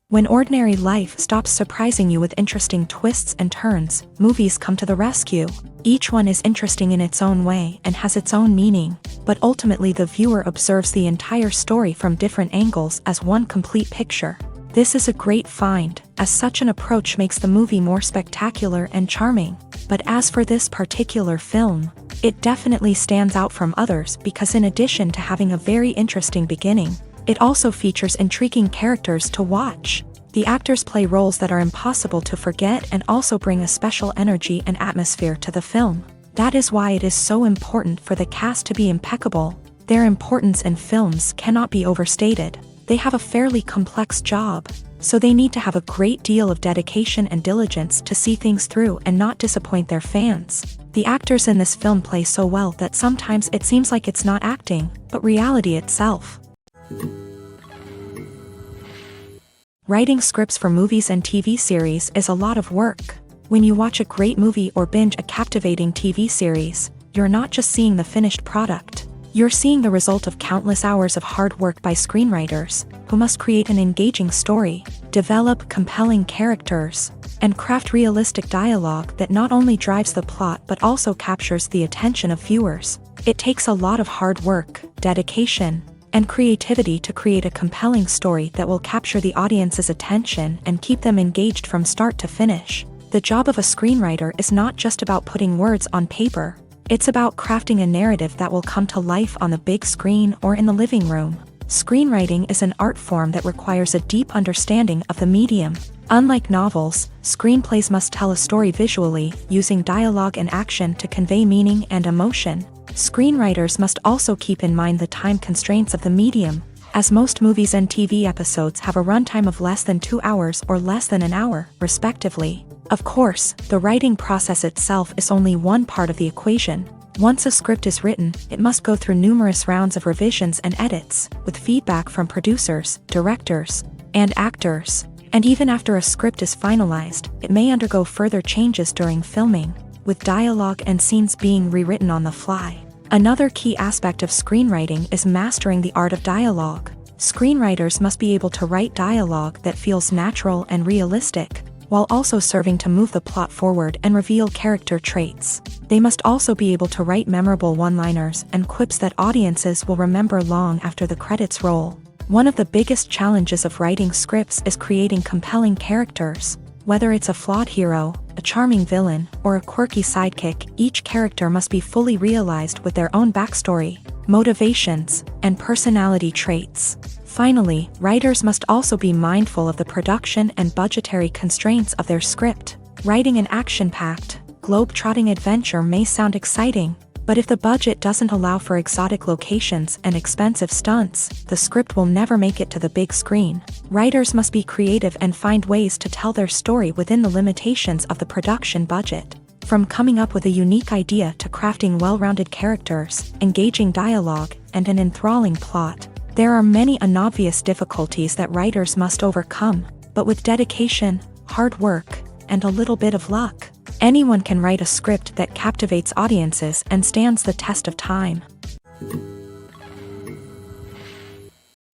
When ordinary life stops surprising you with interesting twists and turns, movies come to the rescue. Each one is interesting in its own way and has its own meaning, but ultimately the viewer observes the entire story from different angles as one complete picture. This is a great find, as such an approach makes the movie more spectacular and charming. But as for this particular film, it definitely stands out from others because in addition to having a very interesting beginning, it also features intriguing characters to watch. The actors play roles that are impossible to forget and also bring a special energy and atmosphere to the film. That is why it is so important for the cast to be impeccable. Their importance in films cannot be overstated. They have a fairly complex job, so they need to have a great deal of dedication and diligence to see things through and not disappoint their fans. The actors in this film play so well that sometimes it seems like it's not acting, but reality itself. Writing scripts for movies and TV series is a lot of work. When you watch a great movie or binge a captivating TV series, you're not just seeing the finished product. You're seeing the result of countless hours of hard work by screenwriters, who must create an engaging story, develop compelling characters, and craft realistic dialogue that not only drives the plot but also captures the attention of viewers. It takes a lot of hard work, dedication, and creativity to create a compelling story that will capture the audience's attention and keep them engaged from start to finish. The job of a screenwriter is not just about putting words on paper. It's about crafting a narrative that will come to life on the big screen or in the living room. Screenwriting is an art form that requires a deep understanding of the medium. Unlike novels, screenplays must tell a story visually, using dialogue and action to convey meaning and emotion. Screenwriters must also keep in mind the time constraints of the medium, as most movies and TV episodes have a runtime of less than 2 hours or less than an hour, respectively. Of course, the writing process itself is only one part of the equation. Once a script is written, it must go through numerous rounds of revisions and edits, with feedback from producers, directors, and actors. And even after a script is finalized, it may undergo further changes during filming, with dialogue and scenes being rewritten on the fly. Another key aspect of screenwriting is mastering the art of dialogue. Screenwriters must be able to write dialogue that feels natural and realistic, while also serving to move the plot forward and reveal character traits. They must also be able to write memorable one-liners and quips that audiences will remember long after the credits roll. One of the biggest challenges of writing scripts is creating compelling characters. Whether it's a flawed hero, a charming villain, or a quirky sidekick, each character must be fully realized with their own backstory, motivations, and personality traits. Finally, writers must also be mindful of the production and budgetary constraints of their script. Writing an action-packed, globe-trotting adventure may sound exciting, but if the budget doesn't allow for exotic locations and expensive stunts, the script will never make it to the big screen. Writers must be creative and find ways to tell their story within the limitations of the production budget. From coming up with a unique idea to crafting well-rounded characters, engaging dialogue, and an enthralling plot, there are many unobvious difficulties that writers must overcome, but with dedication, hard work, and a little bit of luck, anyone can write a script that captivates audiences and stands the test of time.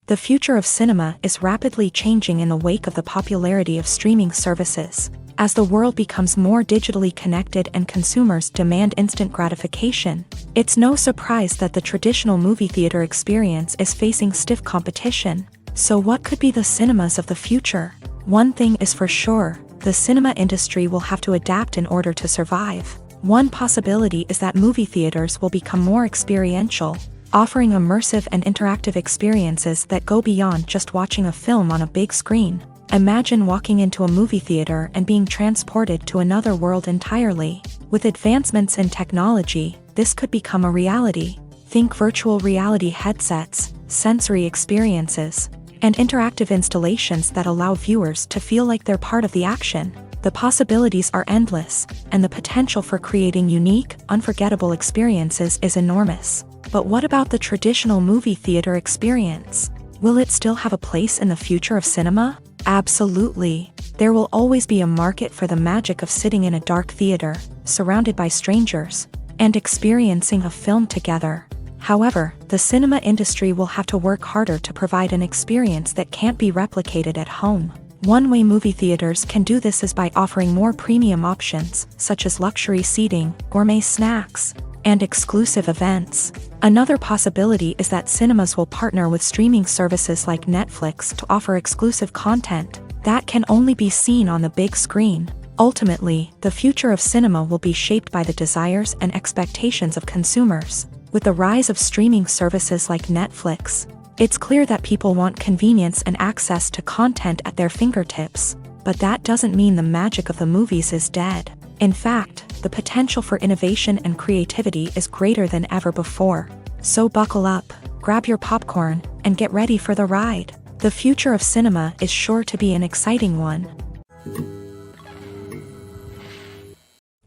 The future of cinema is rapidly changing in the wake of the popularity of streaming services. As the world becomes more digitally connected and consumers demand instant gratification, it's no surprise that the traditional movie theater experience is facing stiff competition. So what could be the cinemas of the future? One thing is for sure, the cinema industry will have to adapt in order to survive. One possibility is that movie theaters will become more experiential, offering immersive and interactive experiences that go beyond just watching a film on a big screen. Imagine walking into a movie theater and being transported to another world entirely. With advancements in technology, this could become a reality. Think virtual reality headsets, sensory experiences, and interactive installations that allow viewers to feel like they're part of the action. The possibilities are endless, and the potential for creating unique, unforgettable experiences is enormous. But what about the traditional movie theater experience? Will it still have a place in the future of cinema? Absolutely. There will always be a market for the magic of sitting in a dark theater, surrounded by strangers, and experiencing a film together. However, the cinema industry will have to work harder to provide an experience that can't be replicated at home. One way movie theaters can do this is by offering more premium options, such as luxury seating, gourmet snacks, and exclusive events. Another possibility is that cinemas will partner with streaming services like Netflix to offer exclusive content that can only be seen on the big screen. Ultimately, the future of cinema will be shaped by the desires and expectations of consumers. With the rise of streaming services like Netflix, it's clear that people want convenience and access to content at their fingertips. But that doesn't mean the magic of the movies is dead. In fact, the potential for innovation and creativity is greater than ever before. So buckle up, grab your popcorn, and get ready for the ride. The future of cinema is sure to be an exciting one.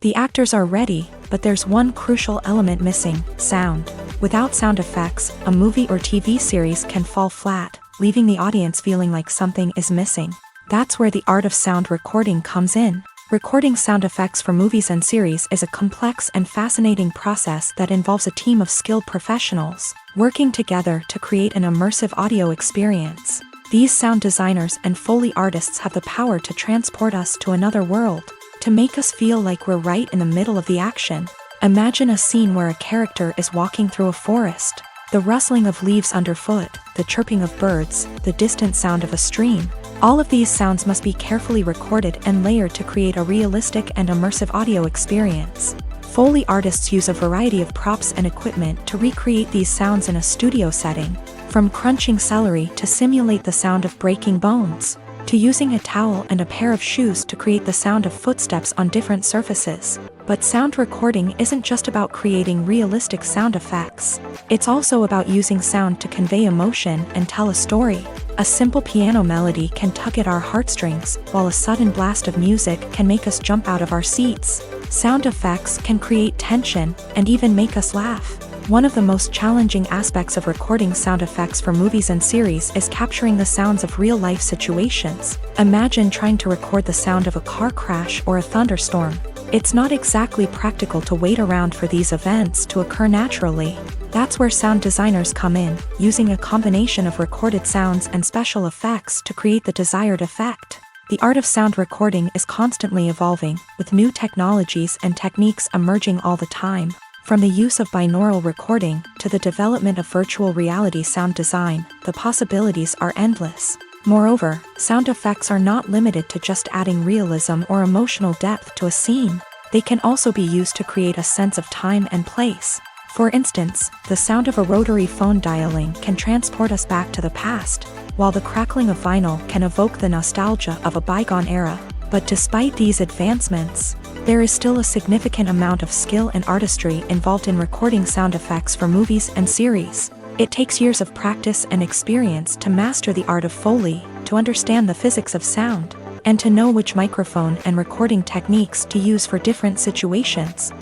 The actors are ready, but there's one crucial element missing: sound. Without sound effects, a movie or TV series can fall flat, leaving the audience feeling like something is missing. That's where the art of sound recording comes in. Recording sound effects for movies and series is a complex and fascinating process that involves a team of skilled professionals working together to create an immersive audio experience. These sound designers and Foley artists have the power to transport us to another world, to make us feel like we're right in the middle of the action. Imagine a scene where a character is walking through a forest. The rustling of leaves underfoot, the chirping of birds, the distant sound of a stream. All of these sounds must be carefully recorded and layered to create a realistic and immersive audio experience. Foley artists use a variety of props and equipment to recreate these sounds in a studio setting, from crunching celery to simulate the sound of breaking bones, to using a towel and a pair of shoes to create the sound of footsteps on different surfaces. But sound recording isn't just about creating realistic sound effects. It's also about using sound to convey emotion and tell a story. A simple piano melody can tug at our heartstrings, while a sudden blast of music can make us jump out of our seats. Sound effects can create tension and even make us laugh. One of the most challenging aspects of recording sound effects for movies and series is capturing the sounds of real-life situations. Imagine trying to record the sound of a car crash or a thunderstorm. It's not exactly practical to wait around for these events to occur naturally. That's where sound designers come in, using a combination of recorded sounds and special effects to create the desired effect. The art of sound recording is constantly evolving, with new technologies and techniques emerging all the time. From the use of binaural recording to the development of virtual reality sound design, the possibilities are endless. Moreover, sound effects are not limited to just adding realism or emotional depth to a scene. They can also be used to create a sense of time and place. For instance, the sound of a rotary phone dialing can transport us back to the past, while the crackling of vinyl can evoke the nostalgia of a bygone era. But despite these advancements, there is still a significant amount of skill and artistry involved in recording sound effects for movies and series. It takes years of practice and experience to master the art of Foley, to understand the physics of sound, and to know which microphone and recording techniques to use for different situations.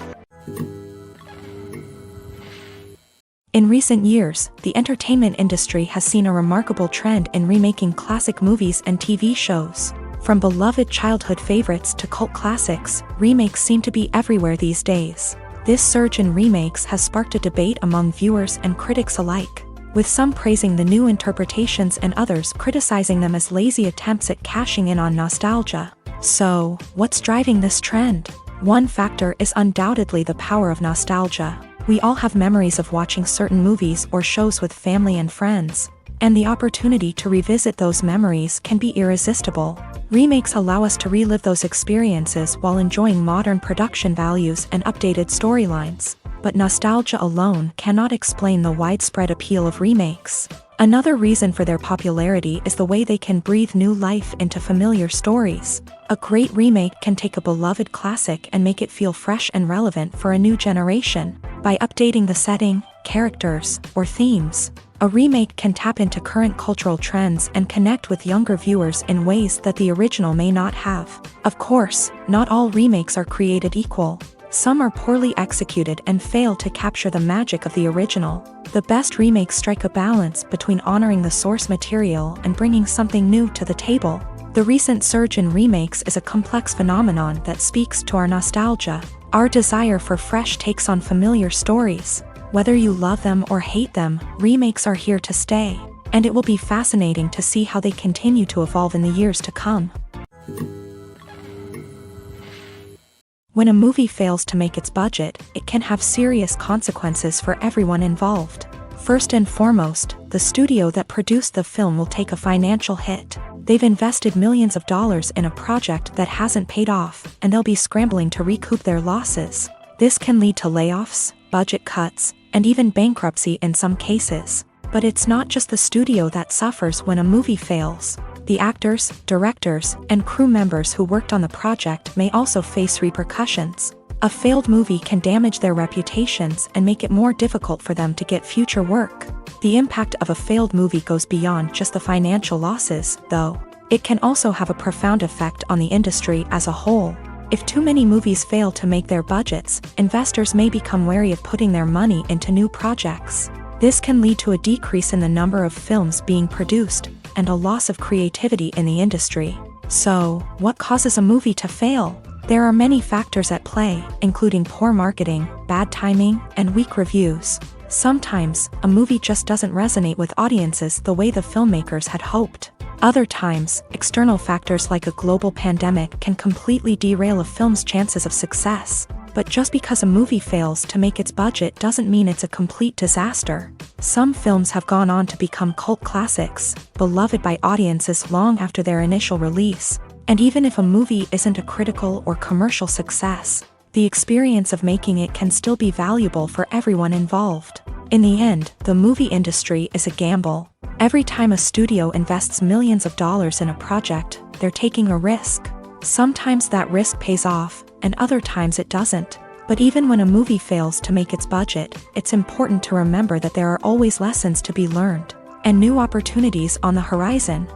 In recent years, the entertainment industry has seen a remarkable trend in remaking classic movies and TV shows. From beloved childhood favorites to cult classics, remakes seem to be everywhere these days. This surge in remakes has sparked a debate among viewers and critics alike, with some praising the new interpretations and others criticizing them as lazy attempts at cashing in on nostalgia. So, what's driving this trend? One factor is undoubtedly the power of nostalgia. We all have memories of watching certain movies or shows with family and friends, and the opportunity to revisit those memories can be irresistible. Remakes allow us to relive those experiences while enjoying modern production values and updated storylines. But nostalgia alone cannot explain the widespread appeal of remakes. Another reason for their popularity is the way they can breathe new life into familiar stories. A great remake can take a beloved classic and make it feel fresh and relevant for a new generation. By updating the setting, characters, or themes, a remake can tap into current cultural trends and connect with younger viewers in ways that the original may not have. Of course, not all remakes are created equal. Some are poorly executed and fail to capture the magic of the original. The best remakes strike a balance between honoring the source material and bringing something new to the table. The recent surge in remakes is a complex phenomenon that speaks to our nostalgia, our desire for fresh takes on familiar stories. Whether you love them or hate them, remakes are here to stay, and it will be fascinating to see how they continue to evolve in the years to come. When a movie fails to make its budget, it can have serious consequences for everyone involved. First and foremost, the studio that produced the film will take a financial hit. They've invested millions of dollars in a project that hasn't paid off, and they'll be scrambling to recoup their losses. This can lead to layoffs, budget cuts, and even bankruptcy in some cases. But it's not just the studio that suffers when a movie fails. The actors, directors, and crew members who worked on the project may also face repercussions. A failed movie can damage their reputations and make it more difficult for them to get future work. The impact of a failed movie goes beyond just the financial losses, though. It can also have a profound effect on the industry as a whole. If too many movies fail to make their budgets, investors may become wary of putting their money into new projects. This can lead to a decrease in the number of films being produced, and a loss of creativity in the industry. So, what causes a movie to fail? There are many factors at play, including poor marketing, bad timing, and weak reviews. Sometimes, a movie just doesn't resonate with audiences the way the filmmakers had hoped. Other times, external factors like a global pandemic can completely derail a film's chances of success. But just because a movie fails to make its budget doesn't mean it's a complete disaster. Some films have gone on to become cult classics, beloved by audiences long after their initial release. And even if a movie isn't a critical or commercial success, the experience of making it can still be valuable for everyone involved. In the end, the movie industry is a gamble. Every time a studio invests millions of dollars in a project, they're taking a risk. Sometimes that risk pays off, and other times it doesn't. But even when a movie fails to make its budget, it's important to remember that there are always lessons to be learned, and new opportunities on the horizon.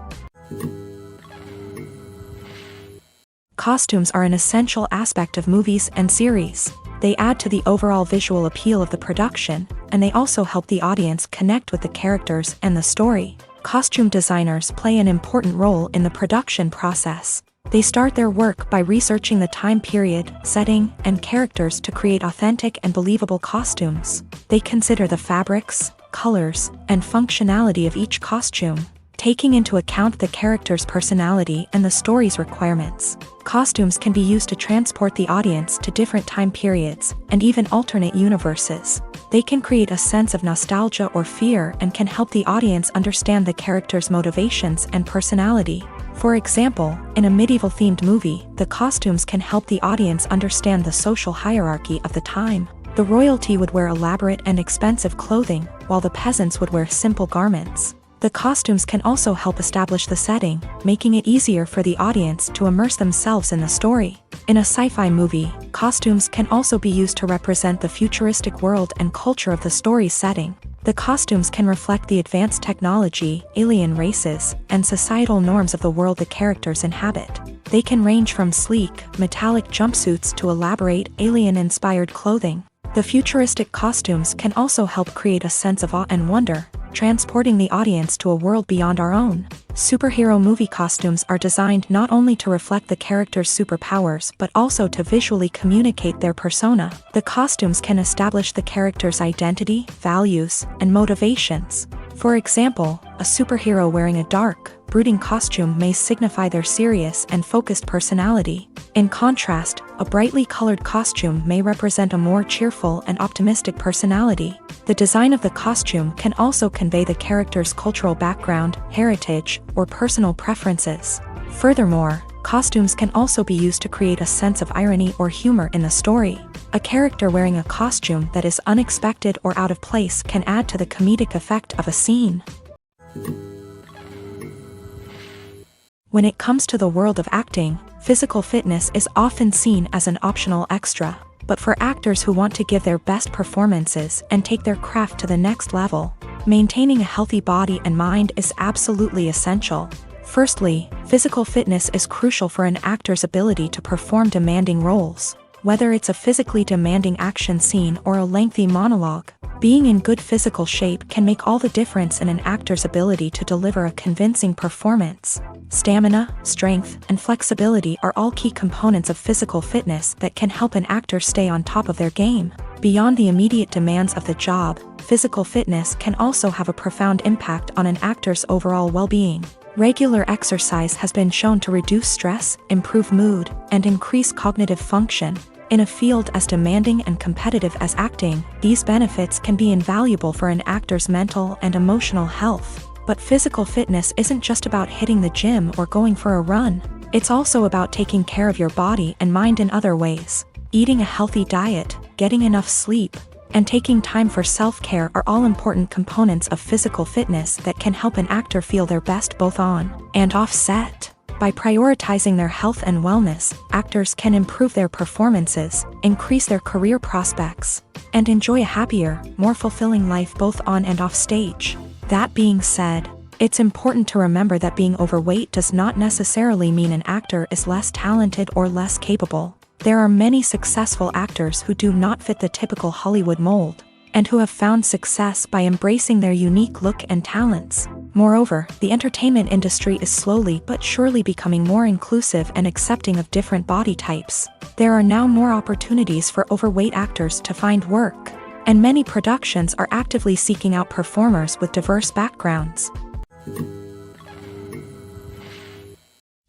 Costumes are an essential aspect of movies and series. They add to the overall visual appeal of the production, and they also help the audience connect with the characters and the story. Costume designers play an important role in the production process. They start their work by researching the time period, setting, and characters to create authentic and believable costumes. They consider the fabrics, colors, and functionality of each costume, taking into account the character's personality and the story's requirements. Costumes can be used to transport the audience to different time periods, and even alternate universes. They can create a sense of nostalgia or fear and can help the audience understand the character's motivations and personality. For example, in a medieval-themed movie, the costumes can help the audience understand the social hierarchy of the time. The royalty would wear elaborate and expensive clothing, while the peasants would wear simple garments. The costumes can also help establish the setting, making it easier for the audience to immerse themselves in the story. In a sci-fi movie, costumes can also be used to represent the futuristic world and culture of the story's setting. The costumes can reflect the advanced technology, alien races, and societal norms of the world the characters inhabit. They can range from sleek, metallic jumpsuits to elaborate, alien-inspired clothing. The futuristic costumes can also help create a sense of awe and wonder, transporting the audience to a world beyond our own. Superhero movie costumes are designed not only to reflect the character's superpowers but also to visually communicate their persona. The costumes can establish the character's identity, values, and motivations. For example, a superhero wearing a dark, brooding costume may signify their serious and focused personality. In contrast, a brightly colored costume may represent a more cheerful and optimistic personality. The design of the costume can also convey the character's cultural background, heritage, or personal preferences. Furthermore, costumes can also be used to create a sense of irony or humor in the story. A character wearing a costume that is unexpected or out of place can add to the comedic effect of a scene. When it comes to the world of acting, physical fitness is often seen as an optional extra. But for actors who want to give their best performances and take their craft to the next level, maintaining a healthy body and mind is absolutely essential. Firstly, physical fitness is crucial for an actor's ability to perform demanding roles. Whether it's a physically demanding action scene or a lengthy monologue, being in good physical shape can make all the difference in an actor's ability to deliver a convincing performance. Stamina, strength, and flexibility are all key components of physical fitness that can help an actor stay on top of their game. Beyond the immediate demands of the job, physical fitness can also have a profound impact on an actor's overall well-being. Regular exercise has been shown to reduce stress, improve mood, and increase cognitive function. In a field as demanding and competitive as acting, these benefits can be invaluable for an actor's mental and emotional health. But physical fitness isn't just about hitting the gym or going for a run. It's also about taking care of your body and mind in other ways. Eating a healthy diet, getting enough sleep, and taking time for self-care are all important components of physical fitness that can help an actor feel their best both on and off set. By prioritizing their health and wellness, actors can improve their performances, increase their career prospects, and enjoy a happier, more fulfilling life both on and off stage. That being said, it's important to remember that being overweight does not necessarily mean an actor is less talented or less capable. There are many successful actors who do not fit the typical Hollywood mold, and who have found success by embracing their unique look and talents. Moreover, the entertainment industry is slowly but surely becoming more inclusive and accepting of different body types. There are now more opportunities for overweight actors to find work, and many productions are actively seeking out performers with diverse backgrounds.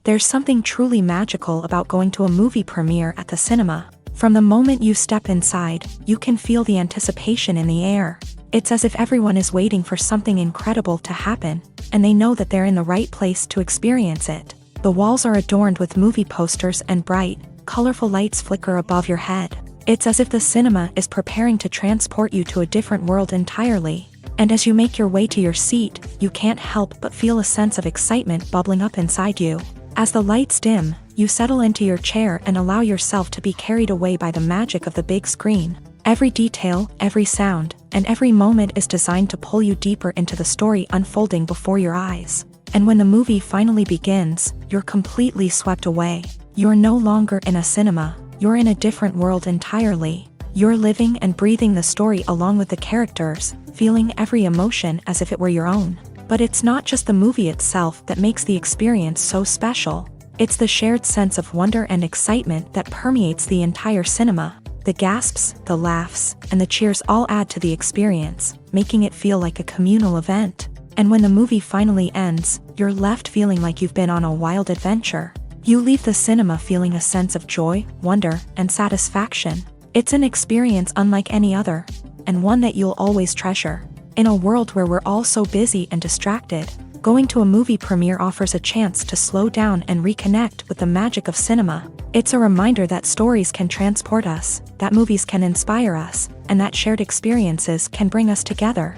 There's something truly magical about going to a movie premiere at the cinema. From the moment you step inside, you can feel the anticipation in the air. It's as if everyone is waiting for something incredible to happen, and they know that they're in the right place to experience it. The walls are adorned with movie posters and bright, colorful lights flicker above your head. It's as if the cinema is preparing to transport you to a different world entirely. And as you make your way to your seat, you can't help but feel a sense of excitement bubbling up inside you. As the lights dim, you settle into your chair and allow yourself to be carried away by the magic of the big screen. Every detail, every sound, and every moment is designed to pull you deeper into the story unfolding before your eyes. And when the movie finally begins, you're completely swept away. You're no longer in a cinema, you're in a different world entirely. You're living and breathing the story along with the characters, feeling every emotion as if it were your own. But it's not just the movie itself that makes the experience so special. It's the shared sense of wonder and excitement that permeates the entire cinema. The gasps, the laughs, and the cheers all add to the experience, making it feel like a communal event. And when the movie finally ends, you're left feeling like you've been on a wild adventure. You leave the cinema feeling a sense of joy, wonder, and satisfaction. It's an experience unlike any other, and one that you'll always treasure. In a world where we're all so busy and distracted, going to a movie premiere offers a chance to slow down and reconnect with the magic of cinema. It's a reminder that stories can transport us, that movies can inspire us, and that shared experiences can bring us together.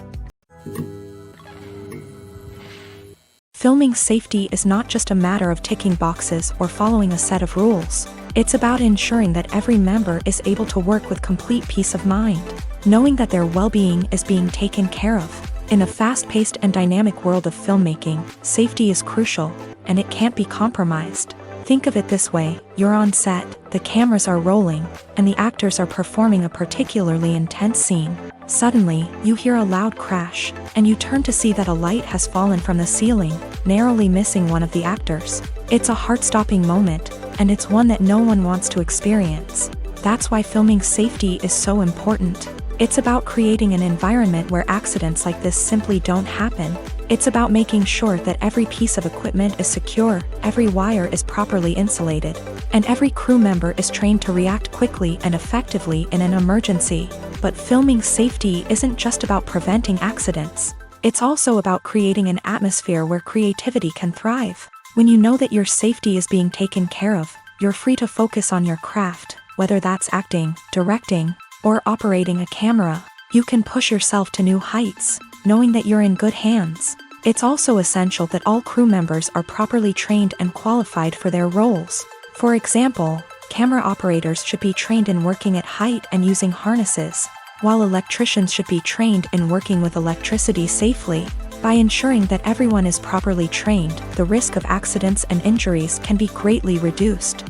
Filming safety is not just a matter of ticking boxes or following a set of rules. It's about ensuring that every member is able to work with complete peace of mind, knowing that their well-being is being taken care of. In a fast-paced and dynamic world of filmmaking, safety is crucial, and it can't be compromised. Think of it this way: you're on set, the cameras are rolling, and the actors are performing a particularly intense scene. Suddenly, you hear a loud crash, and you turn to see that a light has fallen from the ceiling, narrowly missing one of the actors. It's a heart-stopping moment, and it's one that no one wants to experience. That's why filming safety is so important. It's about creating an environment where accidents like this simply don't happen. It's about making sure that every piece of equipment is secure, every wire is properly insulated, and every crew member is trained to react quickly and effectively in an emergency. But filming safety isn't just about preventing accidents. It's also about creating an atmosphere where creativity can thrive. When you know that your safety is being taken care of, you're free to focus on your craft, whether that's acting, directing, or operating a camera. You can push yourself to new heights, knowing that you're in good hands. It's also essential that all crew members are properly trained and qualified for their roles. For example, camera operators should be trained in working at height and using harnesses, while electricians should be trained in working with electricity safely. By ensuring that everyone is properly trained, the risk of accidents and injuries can be greatly reduced.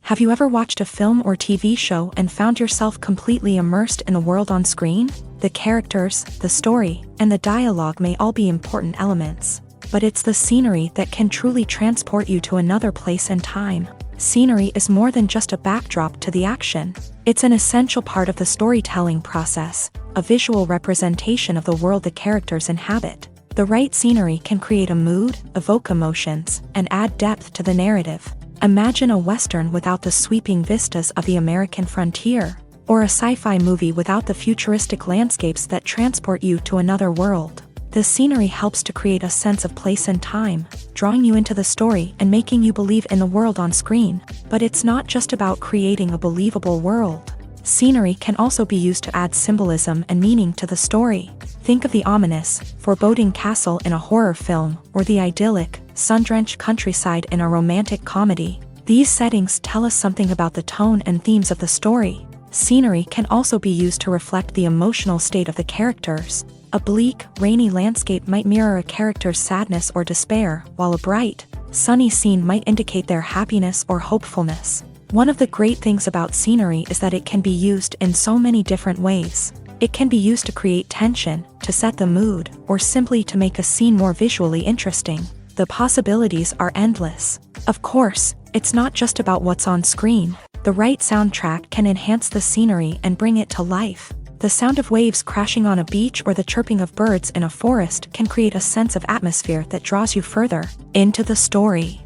Have you ever watched a film or TV show and found yourself completely immersed in the world on screen? The characters, the story, and the dialogue may all be important elements, but it's the scenery that can truly transport you to another place and time. Scenery is more than just a backdrop to the action. It's an essential part of the storytelling process, a visual representation of the world the characters inhabit. The right scenery can create a mood, evoke emotions, and add depth to the narrative. Imagine a Western without the sweeping vistas of the American frontier, or a sci-fi movie without the futuristic landscapes that transport you to another world. The scenery helps to create a sense of place and time, drawing you into the story and making you believe in the world on screen. But it's not just about creating a believable world. Scenery can also be used to add symbolism and meaning to the story. Think of the ominous, foreboding castle in a horror film, or the idyllic, sun-drenched countryside in a romantic comedy. These settings tell us something about the tone and themes of the story. Scenery can also be used to reflect the emotional state of the characters. A bleak, rainy landscape might mirror a character's sadness or despair, while a bright, sunny scene might indicate their happiness or hopefulness. One of the great things about scenery is that it can be used in so many different ways. It can be used to create tension, to set the mood, or simply to make a scene more visually interesting. The possibilities are endless. Of course, it's not just about what's on screen. The right soundtrack can enhance the scenery and bring it to life. The sound of waves crashing on a beach or the chirping of birds in a forest can create a sense of atmosphere that draws you further into the story.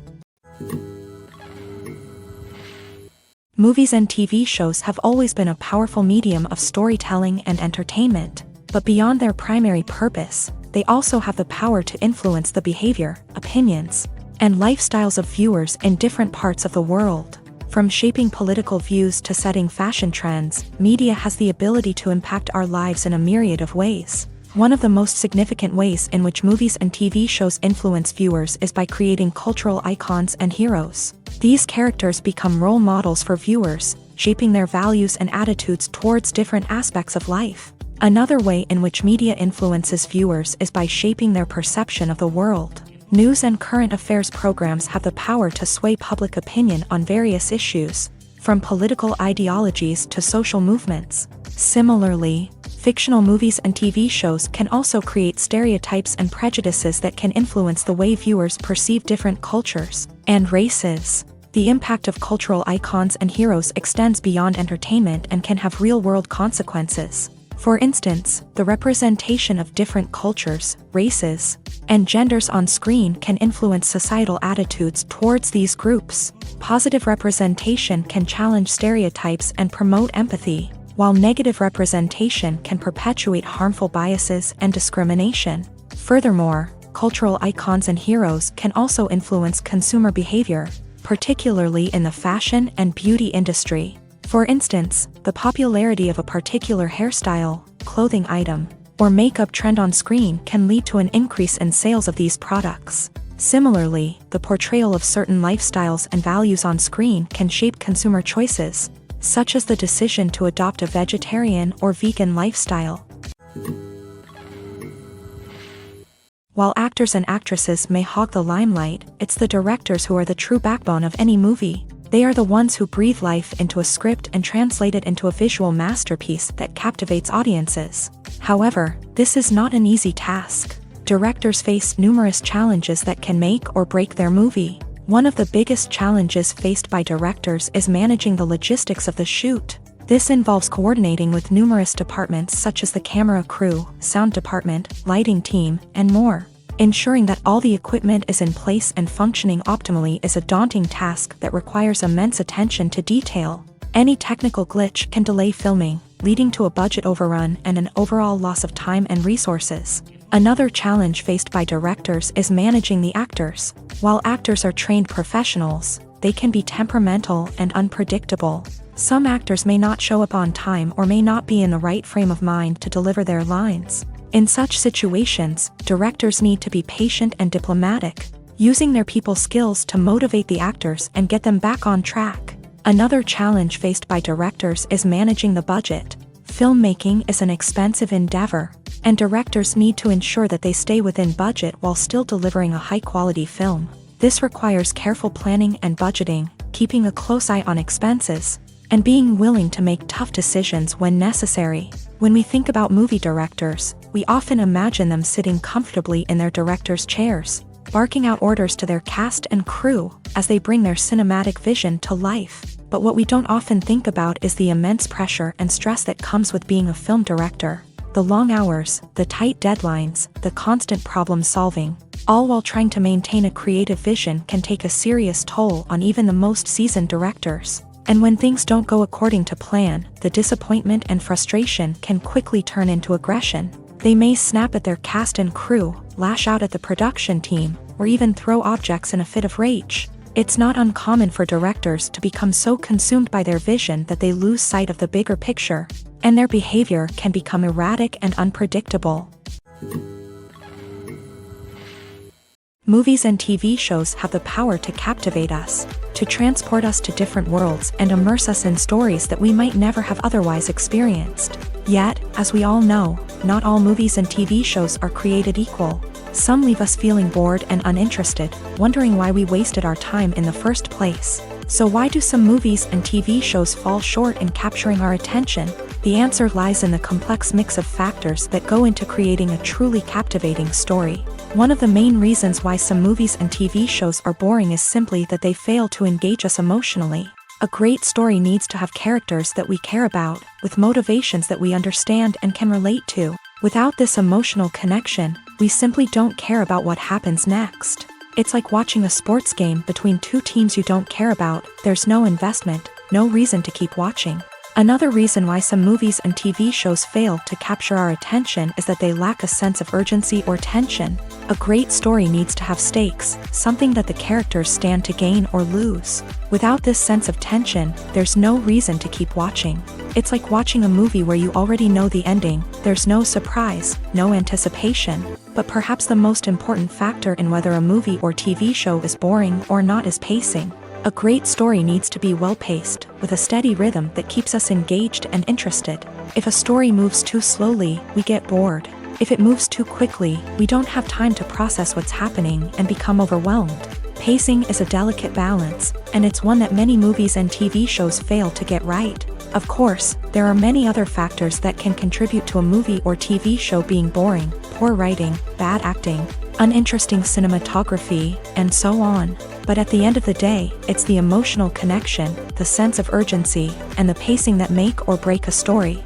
Movies and TV shows have always been a powerful medium of storytelling and entertainment, but beyond their primary purpose, they also have the power to influence the behavior, opinions, and lifestyles of viewers in different parts of the world. From shaping political views to setting fashion trends, media has the ability to impact our lives in a myriad of ways. One of the most significant ways in which movies and TV shows influence viewers is by creating cultural icons and heroes. These characters become role models for viewers, shaping their values and attitudes towards different aspects of life. Another way in which media influences viewers is by shaping their perception of the world. News and current affairs programs have the power to sway public opinion on various issues, from political ideologies to social movements. Similarly, fictional movies and TV shows can also create stereotypes and prejudices that can influence the way viewers perceive different cultures and races. The impact of cultural icons and heroes extends beyond entertainment and can have real-world consequences. For instance, the representation of different cultures, races, and genders on screen can influence societal attitudes towards these groups. Positive representation can challenge stereotypes and promote empathy, while negative representation can perpetuate harmful biases and discrimination. Furthermore, cultural icons and heroes can also influence consumer behavior, particularly in the fashion and beauty industry. For instance, the popularity of a particular hairstyle, clothing item, or makeup trend on screen can lead to an increase in sales of these products. Similarly, the portrayal of certain lifestyles and values on screen can shape consumer choices, such as the decision to adopt a vegetarian or vegan lifestyle. While actors and actresses may hog the limelight, it's the directors who are the true backbone of any movie. They are the ones who breathe life into a script and translate it into a visual masterpiece that captivates audiences. However, this is not an easy task. Directors face numerous challenges that can make or break their movie. One of the biggest challenges faced by directors is managing the logistics of the shoot. This involves coordinating with numerous departments such as the camera crew, sound department, lighting team, and more. Ensuring that all the equipment is in place and functioning optimally is a daunting task that requires immense attention to detail. Any technical glitch can delay filming, leading to a budget overrun and an overall loss of time and resources. Another challenge faced by directors is managing the actors. While actors are trained professionals, they can be temperamental and unpredictable. Some actors may not show up on time or may not be in the right frame of mind to deliver their lines. In such situations, directors need to be patient and diplomatic, using their people skills to motivate the actors and get them back on track. Another challenge faced by directors is managing the budget. Filmmaking is an expensive endeavor, and directors need to ensure that they stay within budget while still delivering a high-quality film. This requires careful planning and budgeting, keeping a close eye on expenses, and being willing to make tough decisions when necessary. When we think about movie directors, we often imagine them sitting comfortably in their director's chairs, barking out orders to their cast and crew as they bring their cinematic vision to life. But what we don't often think about is the immense pressure and stress that comes with being a film director. The long hours, the tight deadlines, the constant problem solving, all while trying to maintain a creative vision can take a serious toll on even the most seasoned directors. And when things don't go according to plan, the disappointment and frustration can quickly turn into aggression. They may snap at their cast and crew, lash out at the production team, or even throw objects in a fit of rage. It's not uncommon for directors to become so consumed by their vision that they lose sight of the bigger picture, and their behavior can become erratic and unpredictable. Movies and TV shows have the power to captivate us, to transport us to different worlds and immerse us in stories that we might never have otherwise experienced. Yet, as we all know, not all movies and TV shows are created equal. Some leave us feeling bored and uninterested, wondering why we wasted our time in the first place. So why do some movies and TV shows fall short in capturing our attention? The answer lies in the complex mix of factors that go into creating a truly captivating story. One of the main reasons why some movies and TV shows are boring is simply that they fail to engage us emotionally. A great story needs to have characters that we care about, with motivations that we understand and can relate to. Without this emotional connection, we simply don't care about what happens next. It's like watching a sports game between two teams you don't care about. There's no investment, no reason to keep watching. Another reason why some movies and TV shows fail to capture our attention is that they lack a sense of urgency or tension. A great story needs to have stakes, something that the characters stand to gain or lose. Without this sense of tension, there's no reason to keep watching. It's like watching a movie where you already know the ending. There's no surprise, no anticipation. But perhaps the most important factor in whether a movie or TV show is boring or not is pacing. A great story needs to be well-paced, with a steady rhythm that keeps us engaged and interested. If a story moves too slowly, we get bored. If it moves too quickly, we don't have time to process what's happening and become overwhelmed. Pacing is a delicate balance, and it's one that many movies and TV shows fail to get right. Of course, there are many other factors that can contribute to a movie or TV show being boring: poor writing, bad acting, uninteresting cinematography, and so on. But at the end of the day, it's the emotional connection, the sense of urgency, and the pacing that make or break a story.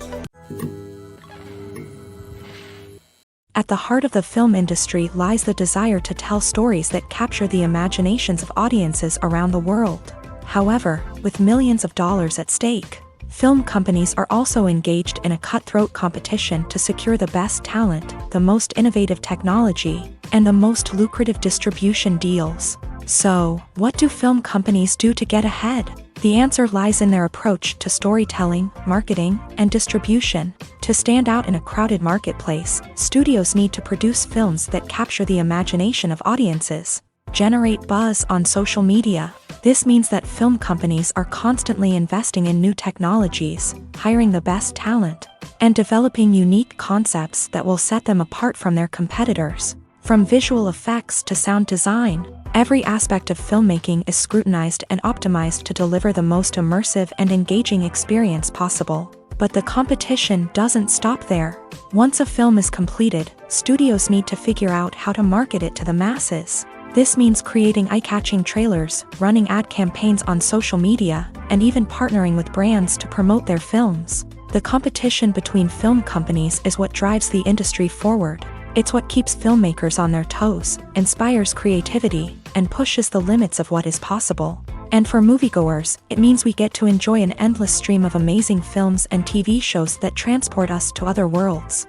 At the heart of the film industry lies the desire to tell stories that capture the imaginations of audiences around the world. However, with millions of dollars at stake, film companies are also engaged in a cutthroat competition to secure the best talent, the most innovative technology, and the most lucrative distribution deals. So, what do film companies do to get ahead? The answer lies in their approach to storytelling, marketing, and distribution. To stand out in a crowded marketplace, studios need to produce films that capture the imagination of audiences, generate buzz on social media. This means that film companies are constantly investing in new technologies, hiring the best talent, and developing unique concepts that will set them apart from their competitors. From visual effects to sound design, every aspect of filmmaking is scrutinized and optimized to deliver the most immersive and engaging experience possible. But the competition doesn't stop there. Once a film is completed, studios need to figure out how to market it to the masses. This means creating eye-catching trailers, running ad campaigns on social media, and even partnering with brands to promote their films. The competition between film companies is what drives the industry forward. It's what keeps filmmakers on their toes, inspires creativity, and pushes the limits of what is possible. And for moviegoers, it means we get to enjoy an endless stream of amazing films and TV shows that transport us to other worlds.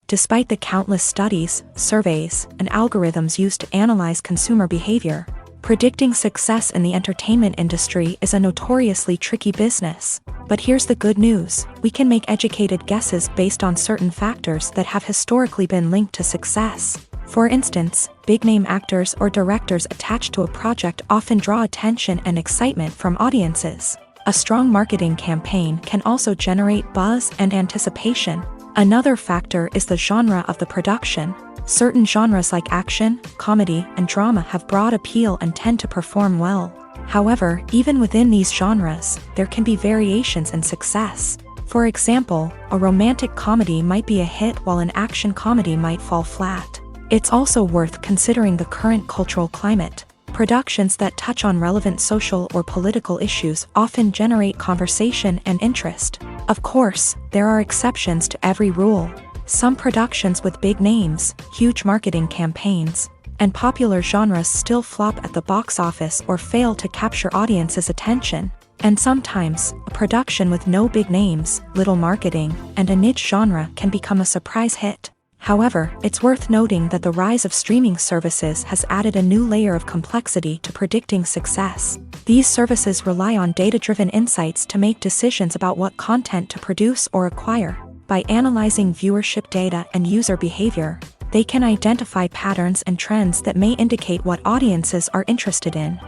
Despite the countless studies, surveys, and algorithms used to analyze consumer behavior, predicting success in the entertainment industry is a notoriously tricky business. But here's the good news: we can make educated guesses based on certain factors that have historically been linked to success. For instance, big-name actors or directors attached to a project often draw attention and excitement from audiences. A strong marketing campaign can also generate buzz and anticipation. Another factor is the genre of the production. Certain genres like action, comedy, and drama have broad appeal and tend to perform well. However, even within these genres, there can be variations in success. For example, a romantic comedy might be a hit while an action comedy might fall flat. It's also worth considering the current cultural climate. Productions that touch on relevant social or political issues often generate conversation and interest. Of course, there are exceptions to every rule. Some productions with big names, huge marketing campaigns, and popular genres still flop at the box office or fail to capture audiences' attention. And sometimes, a production with no big names, little marketing, and a niche genre can become a surprise hit. However, it's worth noting that the rise of streaming services has added a new layer of complexity to predicting success. These services rely on data-driven insights to make decisions about what content to produce or acquire. By analyzing viewership data and user behavior, they can identify patterns and trends that may indicate what audiences are interested in.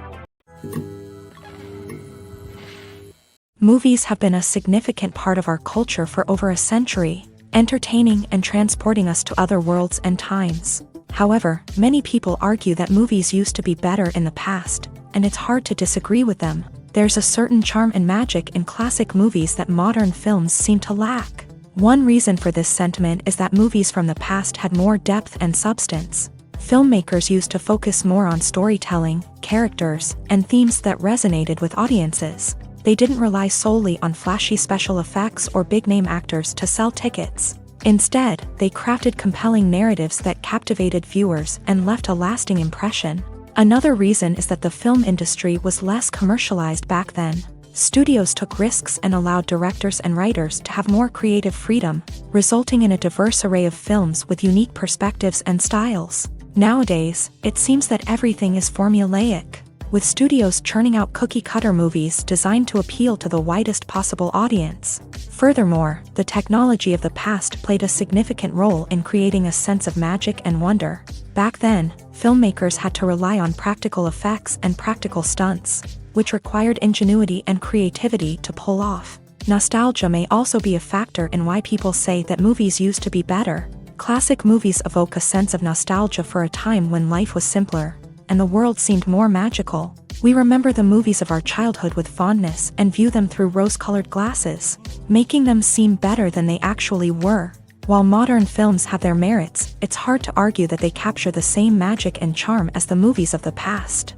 Movies have been a significant part of our culture for over a century, entertaining and transporting us to other worlds and times. However, many people argue that movies used to be better in the past, and it's hard to disagree with them. There's a certain charm and magic in classic movies that modern films seem to lack. One reason for this sentiment is that movies from the past had more depth and substance. Filmmakers used to focus more on storytelling, characters, and themes that resonated with audiences. They didn't rely solely on flashy special effects or big-name actors to sell tickets. Instead, they crafted compelling narratives that captivated viewers and left a lasting impression. Another reason is that the film industry was less commercialized back then. Studios took risks and allowed directors and writers to have more creative freedom, resulting in a diverse array of films with unique perspectives and styles. Nowadays, it seems that everything is formulaic, with studios churning out cookie-cutter movies designed to appeal to the widest possible audience. Furthermore, the technology of the past played a significant role in creating a sense of magic and wonder. Back then, filmmakers had to rely on practical effects and practical stunts, which required ingenuity and creativity to pull off. Nostalgia may also be a factor in why people say that movies used to be better. Classic movies evoke a sense of nostalgia for a time when life was simpler, and the world seemed more magical. We remember the movies of our childhood with fondness and view them through rose-colored glasses, making them seem better than they actually were. While modern films have their merits, it's hard to argue that they capture the same magic and charm as the movies of the past.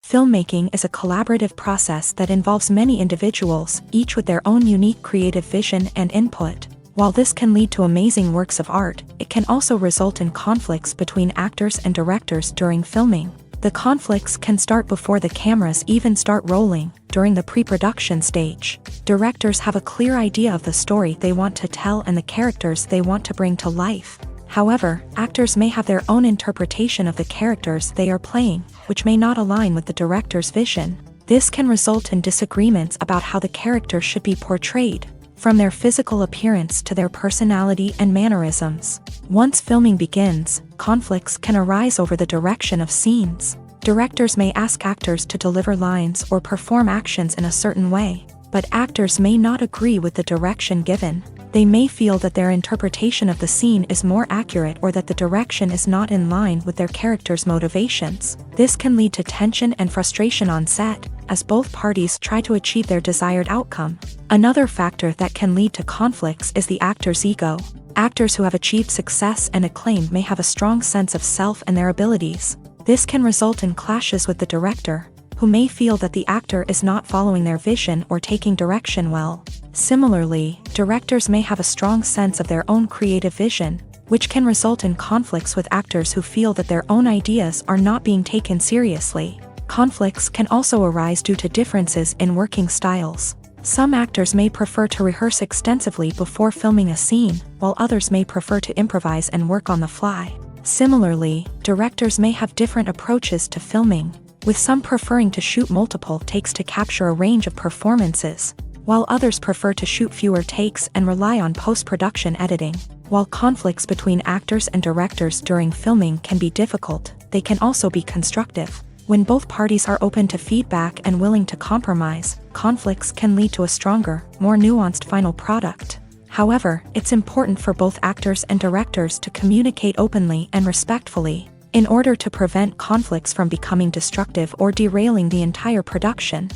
Filmmaking is a collaborative process that involves many individuals, each with their own unique creative vision and input. While this can lead to amazing works of art, it can also result in conflicts between actors and directors during filming. The conflicts can start before the cameras even start rolling, during the pre-production stage. Directors have a clear idea of the story they want to tell and the characters they want to bring to life. However, actors may have their own interpretation of the characters they are playing, which may not align with the director's vision. This can result in disagreements about how the character should be portrayed, from their physical appearance to their personality and mannerisms. Once filming begins, conflicts can arise over the direction of scenes. Directors may ask actors to deliver lines or perform actions in a certain way, but actors may not agree with the direction given. They may feel that their interpretation of the scene is more accurate or that the direction is not in line with their character's motivations. This can lead to tension and frustration on set, as both parties try to achieve their desired outcome. Another factor that can lead to conflicts is the actor's ego. Actors who have achieved success and acclaim may have a strong sense of self and their abilities. This can result in clashes with the director, who may feel that the actor is not following their vision or taking direction well. Similarly, directors may have a strong sense of their own creative vision, which can result in conflicts with actors who feel that their own ideas are not being taken seriously. Conflicts can also arise due to differences in working styles. Some actors may prefer to rehearse extensively before filming a scene, while others may prefer to improvise and work on the fly. Similarly, directors may have different approaches to filming, with some preferring to shoot multiple takes to capture a range of performances, while others prefer to shoot fewer takes and rely on post-production editing. While conflicts between actors and directors during filming can be difficult, they can also be constructive. When both parties are open to feedback and willing to compromise, conflicts can lead to a stronger, more nuanced final product. However, it's important for both actors and directors to communicate openly and respectfully, in order to prevent conflicts from becoming destructive or derailing the entire production.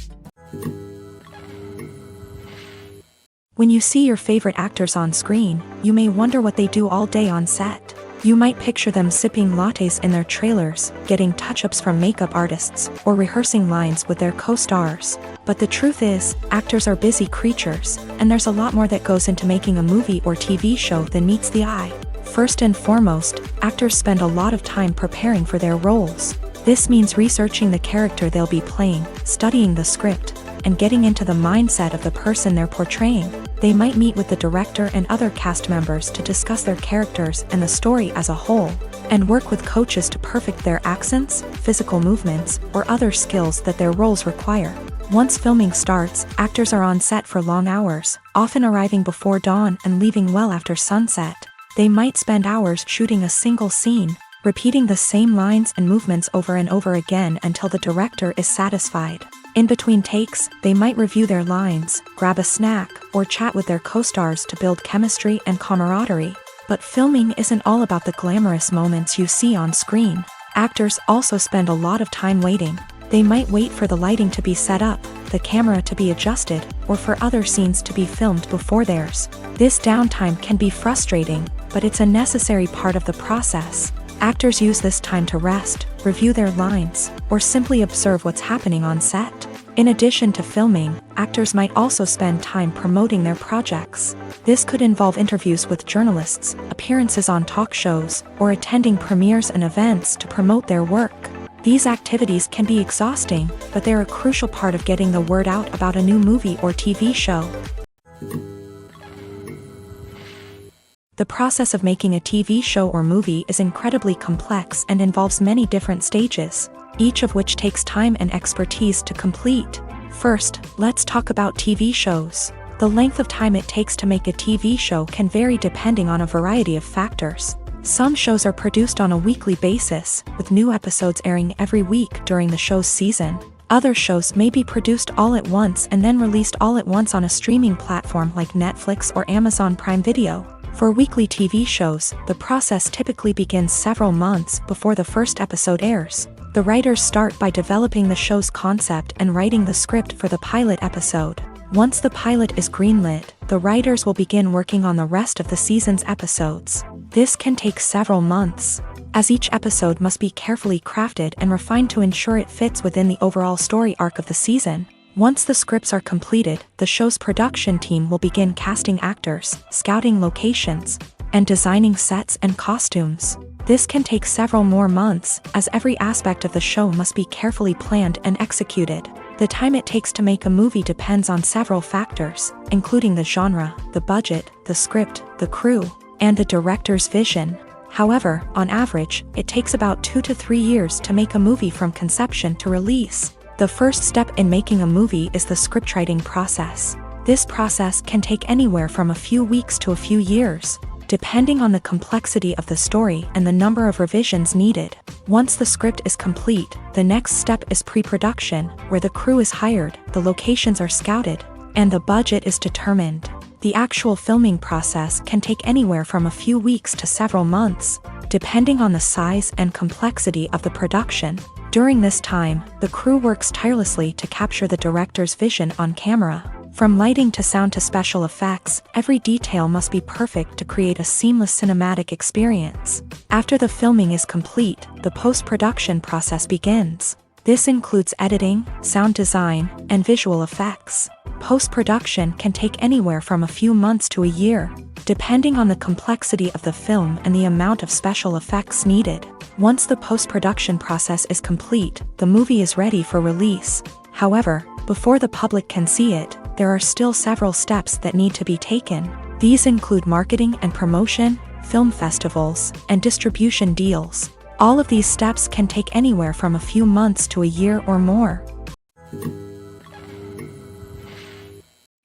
When you see your favorite actors on screen, you may wonder what they do all day on set. You might picture them sipping lattes in their trailers, getting touch-ups from makeup artists, or rehearsing lines with their co-stars. But the truth is, actors are busy creatures, and there's a lot more that goes into making a movie or TV show than meets the eye. First and foremost, actors spend a lot of time preparing for their roles. This means researching the character they'll be playing, studying the script, and getting into the mindset of the person they're portraying. They might meet with the director and other cast members to discuss their characters and the story as a whole, and work with coaches to perfect their accents, physical movements, or other skills that their roles require. Once filming starts, actors are on set for long hours, often arriving before dawn and leaving well after sunset. They might spend hours shooting a single scene, repeating the same lines and movements over and over again until the director is satisfied. In between takes, they might review their lines, grab a snack, or chat with their co-stars to build chemistry and camaraderie. But filming isn't all about the glamorous moments you see on screen. Actors also spend a lot of time waiting. They might wait for the lighting to be set up, the camera to be adjusted, or for other scenes to be filmed before theirs. This downtime can be frustrating, but it's a necessary part of the process. Actors use this time to rest, review their lines, or simply observe what's happening on set. In addition to filming, actors might also spend time promoting their projects. This could involve interviews with journalists, appearances on talk shows, or attending premieres and events to promote their work. These activities can be exhausting, but they're a crucial part of getting the word out about a new movie or TV show. The process of making a TV show or movie is incredibly complex and involves many different stages, each of which takes time and expertise to complete. First, let's talk about TV shows. The length of time it takes to make a TV show can vary depending on a variety of factors. Some shows are produced on a weekly basis, with new episodes airing every week during the show's season. Other shows may be produced all at once and then released all at once on a streaming platform like Netflix or Amazon Prime Video. For weekly TV shows, the process typically begins several months before the first episode airs. The writers start by developing the show's concept and writing the script for the pilot episode. Once the pilot is greenlit, the writers will begin working on the rest of the season's episodes. This can take several months, as each episode must be carefully crafted and refined to ensure it fits within the overall story arc of the season. Once the scripts are completed, the show's production team will begin casting actors, scouting locations, and designing sets and costumes. This can take several more months, as every aspect of the show must be carefully planned and executed. The time it takes to make a movie depends on several factors, including the genre, the budget, the script, the crew, and the director's vision. However, on average, it takes about 2 to 3 years to make a movie from conception to release. The first step in making a movie is the scriptwriting process. This process can take anywhere from a few weeks to a few years, depending on the complexity of the story and the number of revisions needed. Once the script is complete, the next step is pre-production, where the crew is hired, the locations are scouted, and the budget is determined. The actual filming process can take anywhere from a few weeks to several months, depending on the size and complexity of the production. During this time, the crew works tirelessly to capture the director's vision on camera. From lighting to sound to special effects, every detail must be perfect to create a seamless cinematic experience. After the filming is complete, the post-production process begins. This includes editing, sound design, and visual effects. Post-production can take anywhere from a few months to a year, depending on the complexity of the film and the amount of special effects needed. Once the post-production process is complete, the movie is ready for release. However, before the public can see it, there are still several steps that need to be taken. These include marketing and promotion, film festivals, and distribution deals. All of these steps can take anywhere from a few months to a year or more.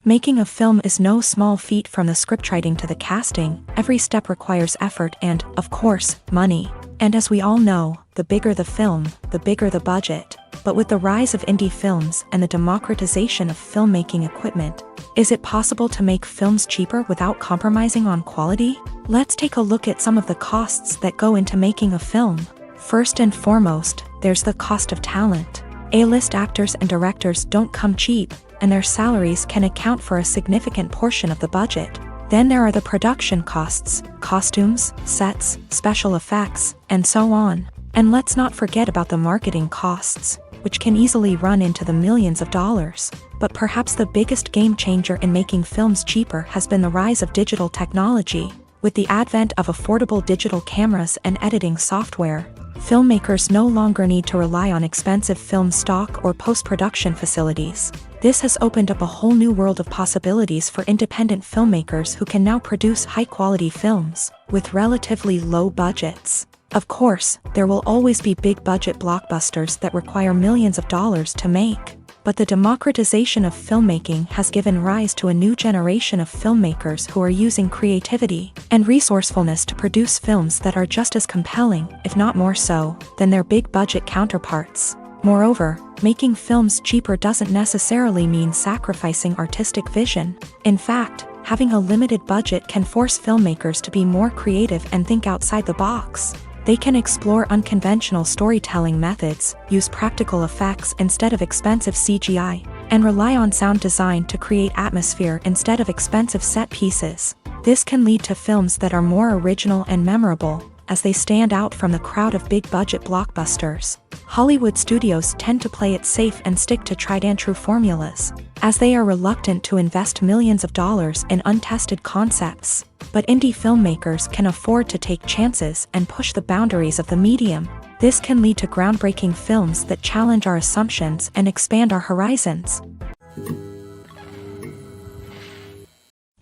Making a film is no small feat. From the scriptwriting to the casting, every step requires effort and, of course, money. And as we all know, the bigger the film, the bigger the budget. But with the rise of indie films and the democratization of filmmaking equipment, is it possible to make films cheaper without compromising on quality? Let's take a look at some of the costs that go into making a film. First and foremost, there's the cost of talent. A-list actors and directors don't come cheap, and their salaries can account for a significant portion of the budget. Then there are the production costs, costumes, sets, special effects, and so on. And let's not forget about the marketing costs, which can easily run into the millions of dollars. But perhaps the biggest game changer in making films cheaper has been the rise of digital technology. With the advent of affordable digital cameras and editing software, filmmakers no longer need to rely on expensive film stock or post-production facilities. This has opened up a whole new world of possibilities for independent filmmakers who can now produce high-quality films with relatively low budgets. Of course, there will always be big-budget blockbusters that require millions of dollars to make. But the democratization of filmmaking has given rise to a new generation of filmmakers who are using creativity and resourcefulness to produce films that are just as compelling, if not more so, than their big-budget counterparts. Moreover, making films cheaper doesn't necessarily mean sacrificing artistic vision. In fact, having a limited budget can force filmmakers to be more creative and think outside the box. They can explore unconventional storytelling methods, use practical effects instead of expensive CGI, and rely on sound design to create atmosphere instead of expensive set pieces. This can lead to films that are more original and memorable, as they stand out from the crowd of big-budget blockbusters. Hollywood studios tend to play it safe and stick to tried-and-true formulas, as they are reluctant to invest millions of dollars in untested concepts. But indie filmmakers can afford to take chances and push the boundaries of the medium. This can lead to groundbreaking films that challenge our assumptions and expand our horizons.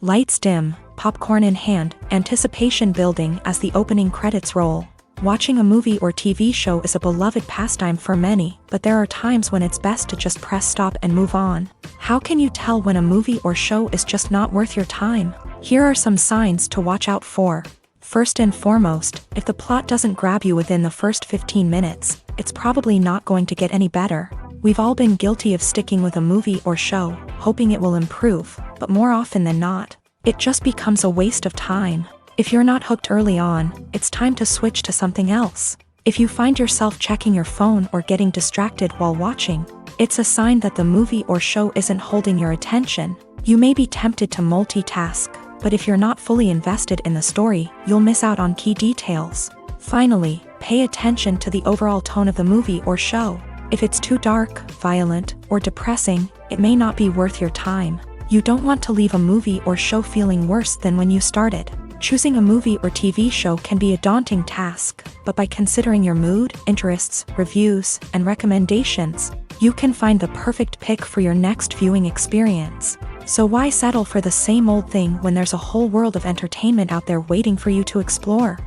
Lights dim, popcorn in hand, anticipation building as the opening credits roll. Watching a movie or TV show is a beloved pastime for many, but there are times when it's best to just press stop and move on. How can you tell when a movie or show is just not worth your time? Here are some signs to watch out for. First and foremost, if the plot doesn't grab you within the first 15 minutes, it's probably not going to get any better. We've all been guilty of sticking with a movie or show, hoping it will improve, but more often than not, it just becomes a waste of time. If you're not hooked early on, it's time to switch to something else. If you find yourself checking your phone or getting distracted while watching, it's a sign that the movie or show isn't holding your attention. You may be tempted to multitask, but if you're not fully invested in the story, you'll miss out on key details. Finally, pay attention to the overall tone of the movie or show. If it's too dark, violent, or depressing, it may not be worth your time. You don't want to leave a movie or show feeling worse than when you started. Choosing a movie or TV show can be a daunting task, but by considering your mood, interests, reviews, and recommendations, you can find the perfect pick for your next viewing experience. So why settle for the same old thing when there's a whole world of entertainment out there waiting for you to explore?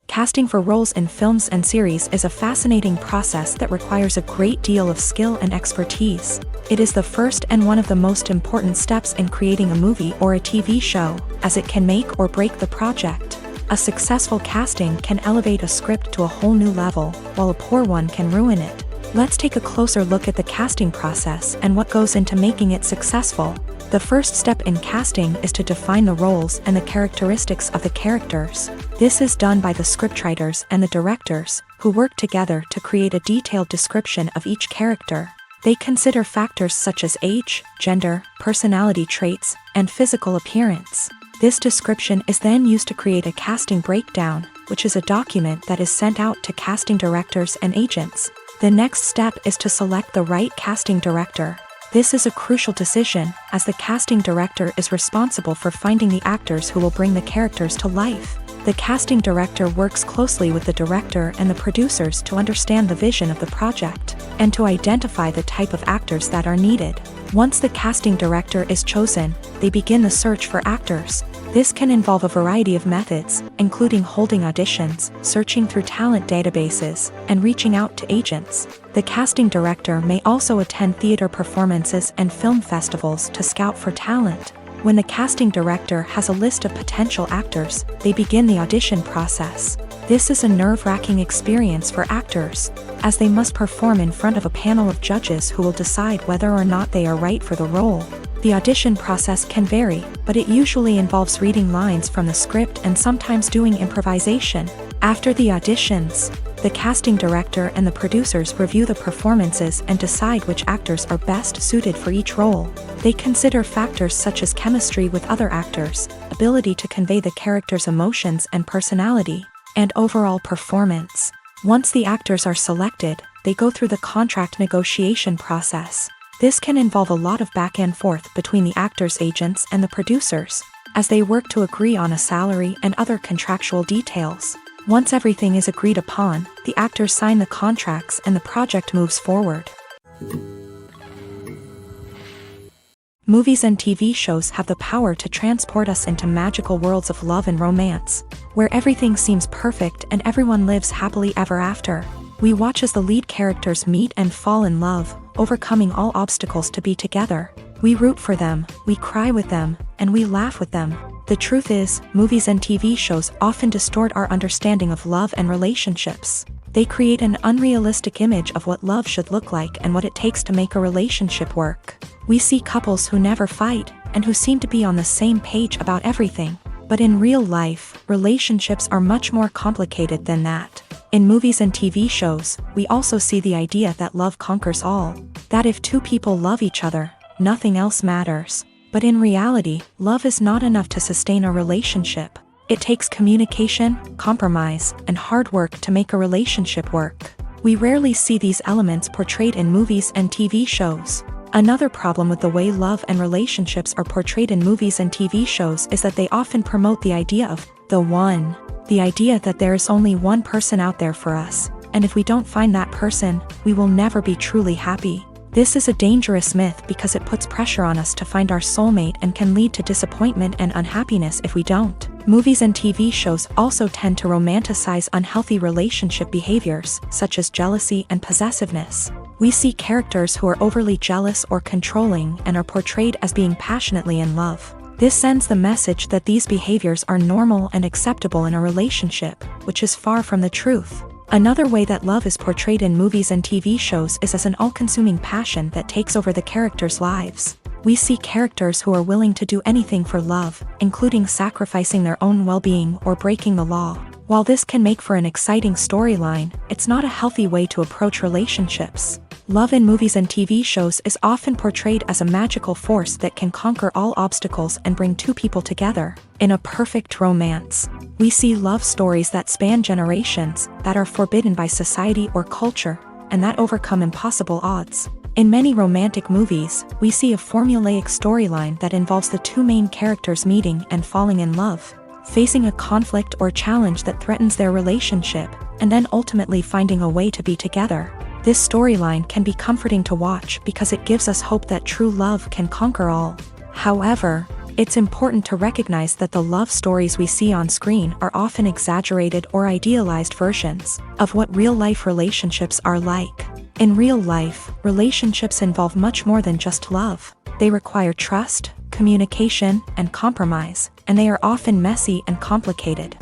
Casting for roles in films and series is a fascinating process that requires a great deal of skill and expertise. It is the first and one of the most important steps in creating a movie or a TV show, as it can make or break the project. A successful casting can elevate a script to a whole new level, while a poor one can ruin it. Let's take a closer look at the casting process and what goes into making it successful. The first step in casting is to define the roles and the characteristics of the characters. This is done by the scriptwriters and the directors, who work together to create a detailed description of each character. They consider factors such as age, gender, personality traits, and physical appearance. This description is then used to create a casting breakdown, which is a document that is sent out to casting directors and agents. The next step is to select the right casting director. This is a crucial decision, as the casting director is responsible for finding the actors who will bring the characters to life. The casting director works closely with the director and the producers to understand the vision of the project, and to identify the type of actors that are needed. Once the casting director is chosen, they begin the search for actors. This can involve a variety of methods, including holding auditions, searching through talent databases, and reaching out to agents. The casting director may also attend theater performances and film festivals to scout for talent. When the casting director has a list of potential actors, they begin the audition process. This is a nerve-wracking experience for actors, as they must perform in front of a panel of judges who will decide whether or not they are right for the role. The audition process can vary, but it usually involves reading lines from the script and sometimes doing improvisation. After the auditions, the casting director and the producers review the performances and decide which actors are best suited for each role. They consider factors such as chemistry with other actors, ability to convey the character's emotions and personality, and overall performance. Once the actors are selected, they go through the contract negotiation process. This can involve a lot of back and forth between the actors' agents and the producers, as they work to agree on a salary and other contractual details. Once everything is agreed upon, the actors sign the contracts and the project moves forward. Movies and TV shows have the power to transport us into magical worlds of love and romance, where everything seems perfect and everyone lives happily ever after. We watch as the lead characters meet and fall in love, overcoming all obstacles to be together. We root for them, we cry with them, and we laugh with them. The truth is, movies and TV shows often distort our understanding of love and relationships. They create an unrealistic image of what love should look like and what it takes to make a relationship work. We see couples who never fight, and who seem to be on the same page about everything. But in real life, relationships are much more complicated than that. In movies and TV shows, we also see the idea that love conquers all. That if two people love each other, nothing else matters. But in reality, love is not enough to sustain a relationship. It takes communication, compromise, and hard work to make a relationship work. We rarely see these elements portrayed in movies and TV shows. Another problem with the way love and relationships are portrayed in movies and TV shows is that they often promote the idea of the one. The idea that there is only one person out there for us, and if we don't find that person, we will never be truly happy. This is a dangerous myth because it puts pressure on us to find our soulmate and can lead to disappointment and unhappiness if we don't. Movies and TV shows also tend to romanticize unhealthy relationship behaviors, such as jealousy and possessiveness. We see characters who are overly jealous or controlling and are portrayed as being passionately in love. This sends the message that these behaviors are normal and acceptable in a relationship, which is far from the truth. Another way that love is portrayed in movies and TV shows is as an all-consuming passion that takes over the characters' lives. We see characters who are willing to do anything for love, including sacrificing their own well-being or breaking the law. While this can make for an exciting storyline, it's not a healthy way to approach relationships. Love in movies and TV shows is often portrayed as a magical force that can conquer all obstacles and bring two people together. In a perfect romance, we see love stories that span generations, that are forbidden by society or culture, and that overcome impossible odds. In many romantic movies, we see a formulaic storyline that involves the two main characters meeting and falling in love, facing a conflict or challenge that threatens their relationship, and then ultimately finding a way to be together. This storyline can be comforting to watch because it gives us hope that true love can conquer all. However, it's important to recognize that the love stories we see on screen are often exaggerated or idealized versions of what real-life relationships are like. In real life, relationships involve much more than just love. They require trust, communication, and compromise, and they are often messy and complicated.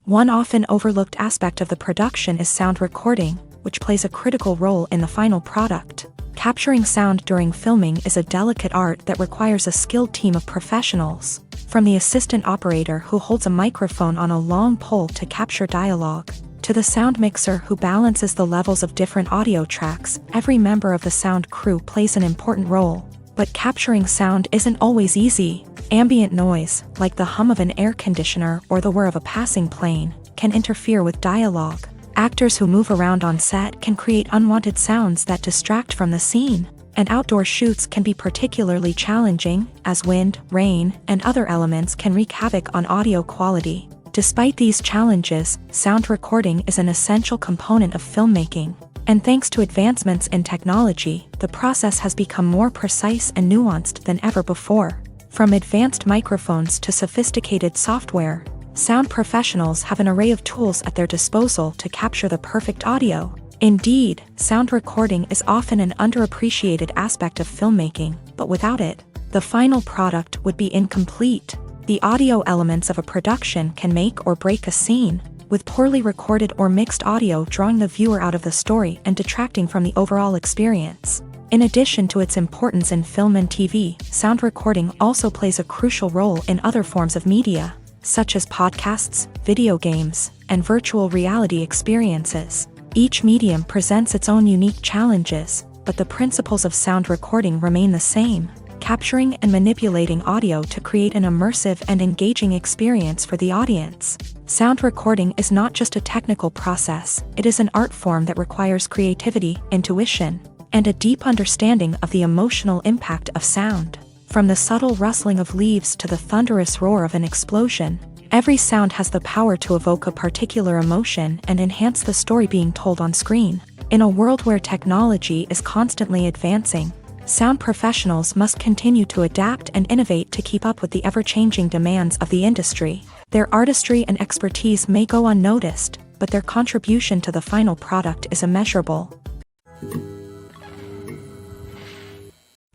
One often overlooked aspect of the production is sound recording, which plays a critical role in the final product. Capturing sound during filming is a delicate art that requires a skilled team of professionals, from the assistant operator who holds a microphone on a long pole to capture dialogue, to the sound mixer who balances the levels of different audio tracks. Every member of the sound crew plays an important role. But capturing sound isn't always easy. Ambient noise, like the hum of an air conditioner or the whir of a passing plane, can interfere with dialogue. Actors who move around on set can create unwanted sounds that distract from the scene. And outdoor shoots can be particularly challenging, as wind, rain, and other elements can wreak havoc on audio quality. Despite these challenges, sound recording is an essential component of filmmaking. And thanks to advancements in technology, the process has become more precise and nuanced than ever before. From advanced microphones to sophisticated software, sound professionals have an array of tools at their disposal to capture the perfect audio. Indeed, sound recording is often an underappreciated aspect of filmmaking, but without it, the final product would be incomplete. The audio elements of a production can make or break a scene, with poorly recorded or mixed audio drawing the viewer out of the story and detracting from the overall experience. In addition to its importance in film and TV, sound recording also plays a crucial role in other forms of media, such as podcasts, video games, and virtual reality experiences. Each medium presents its own unique challenges, but the principles of sound recording remain the same, capturing and manipulating audio to create an immersive and engaging experience for the audience. Sound recording is not just a technical process, it is an art form that requires creativity, intuition, and a deep understanding of the emotional impact of sound. From the subtle rustling of leaves to the thunderous roar of an explosion, every sound has the power to evoke a particular emotion and enhance the story being told on screen. In a world where technology is constantly advancing, sound professionals must continue to adapt and innovate to keep up with the ever-changing demands of the industry. Their artistry and expertise may go unnoticed, but their contribution to the final product is immeasurable.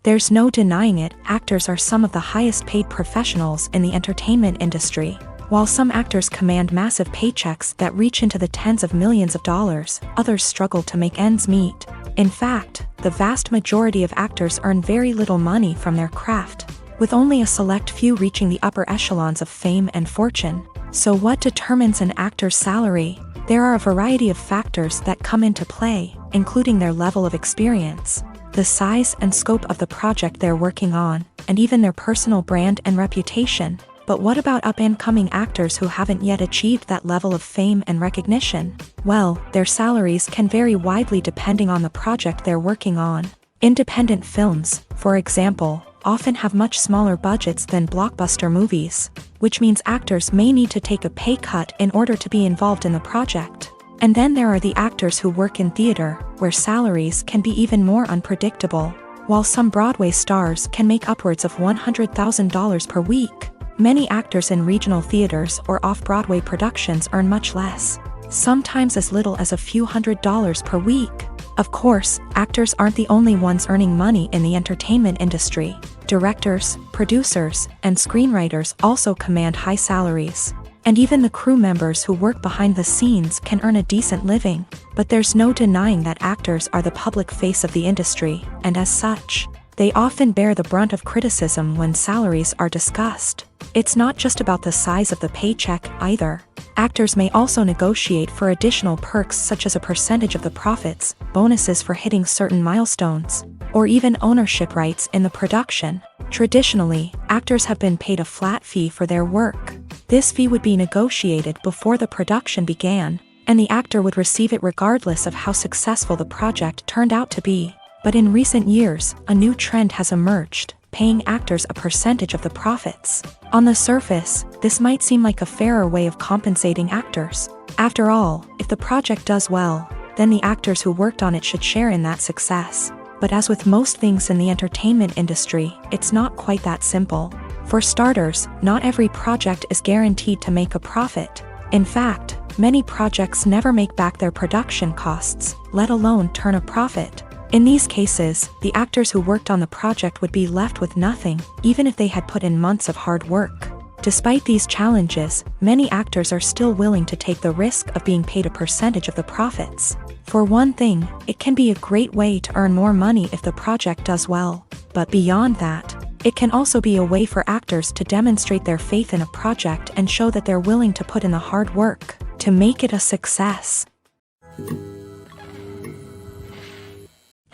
There's no denying it, actors are some of the highest-paid professionals in the entertainment industry. While some actors command massive paychecks that reach into the tens of millions of dollars, others struggle to make ends meet. In fact, the vast majority of actors earn very little money from their craft, with only a select few reaching the upper echelons of fame and fortune. So what determines an actor's salary? There are a variety of factors that come into play, including their level of experience, the size and scope of the project they're working on, and even their personal brand and reputation. But what about up-and-coming actors who haven't yet achieved that level of fame and recognition? Well, their salaries can vary widely depending on the project they're working on. Independent films, for example, often have much smaller budgets than blockbuster movies, which means actors may need to take a pay cut in order to be involved in the project. And then there are the actors who work in theater, where salaries can be even more unpredictable. While some Broadway stars can make upwards of $100,000 per week, many actors in regional theaters or off-Broadway productions earn much less, sometimes as little as a few $100s per week. Of course, actors aren't the only ones earning money in the entertainment industry. Directors, producers, and screenwriters also command high salaries. And even the crew members who work behind the scenes can earn a decent living. But there's no denying that actors are the public face of the industry, and as such, they often bear the brunt of criticism when salaries are discussed. It's not just about the size of the paycheck, either. Actors may also negotiate for additional perks such as a percentage of the profits, bonuses for hitting certain milestones, or even ownership rights in the production. Traditionally, actors have been paid a flat fee for their work. This fee would be negotiated before the production began, and the actor would receive it regardless of how successful the project turned out to be. But in recent years, a new trend has emerged, paying actors a percentage of the profits. On the surface, this might seem like a fairer way of compensating actors. After all, if the project does well, then the actors who worked on it should share in that success. But as with most things in the entertainment industry, it's not quite that simple. For starters, not every project is guaranteed to make a profit. In fact, many projects never make back their production costs, let alone turn a profit. In these cases, the actors who worked on the project would be left with nothing, even if they had put in months of hard work. Despite these challenges, many actors are still willing to take the risk of being paid a percentage of the profits. For one thing, it can be a great way to earn more money if the project does well. But beyond that, it can also be a way for actors to demonstrate their faith in a project and show that they're willing to put in the hard work to make it a success.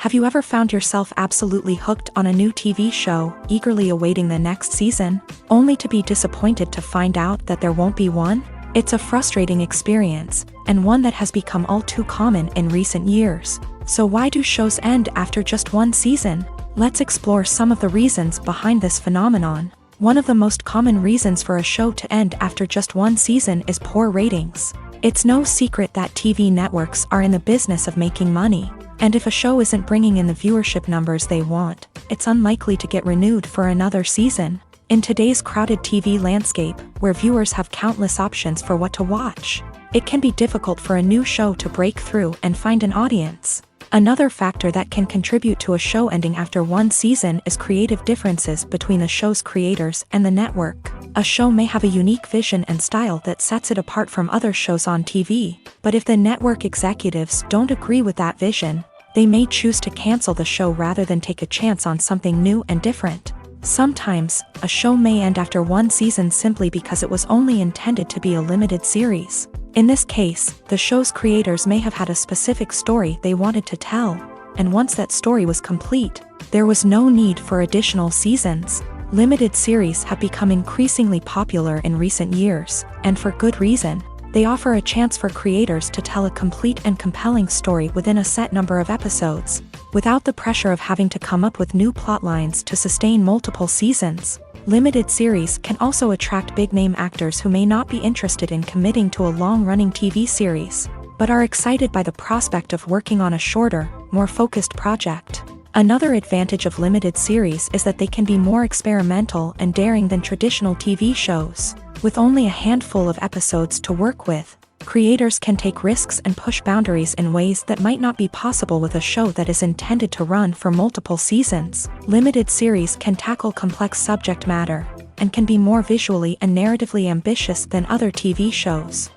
Have you ever found yourself absolutely hooked on a new TV show, eagerly awaiting the next season, only to be disappointed to find out that there won't be one? It's a frustrating experience, and one that has become all too common in recent years. So why do shows end after just one season? Let's explore some of the reasons behind this phenomenon. One of the most common reasons for a show to end after just one season is poor ratings. It's no secret that TV networks are in the business of making money. And if a show isn't bringing in the viewership numbers they want, it's unlikely to get renewed for another season. In today's crowded TV landscape, where viewers have countless options for what to watch, it can be difficult for a new show to break through and find an audience. Another factor that can contribute to a show ending after one season is creative differences between the show's creators and the network. A show may have a unique vision and style that sets it apart from other shows on TV, but if the network executives don't agree with that vision, they may choose to cancel the show rather than take a chance on something new and different. Sometimes, a show may end after one season simply because it was only intended to be a limited series. In this case, the show's creators may have had a specific story they wanted to tell, and once that story was complete, there was no need for additional seasons. Limited series have become increasingly popular in recent years, and for good reason. They offer a chance for creators to tell a complete and compelling story within a set number of episodes, without the pressure of having to come up with new plot lines to sustain multiple seasons. Limited series can also attract big-name actors who may not be interested in committing to a long-running TV series, but are excited by the prospect of working on a shorter, more focused project. Another advantage of limited series is that they can be more experimental and daring than traditional TV shows. With only a handful of episodes to work with, creators can take risks and push boundaries in ways that might not be possible with a show that is intended to run for multiple seasons. Limited series can tackle complex subject matter, and can be more visually and narratively ambitious than other TV shows.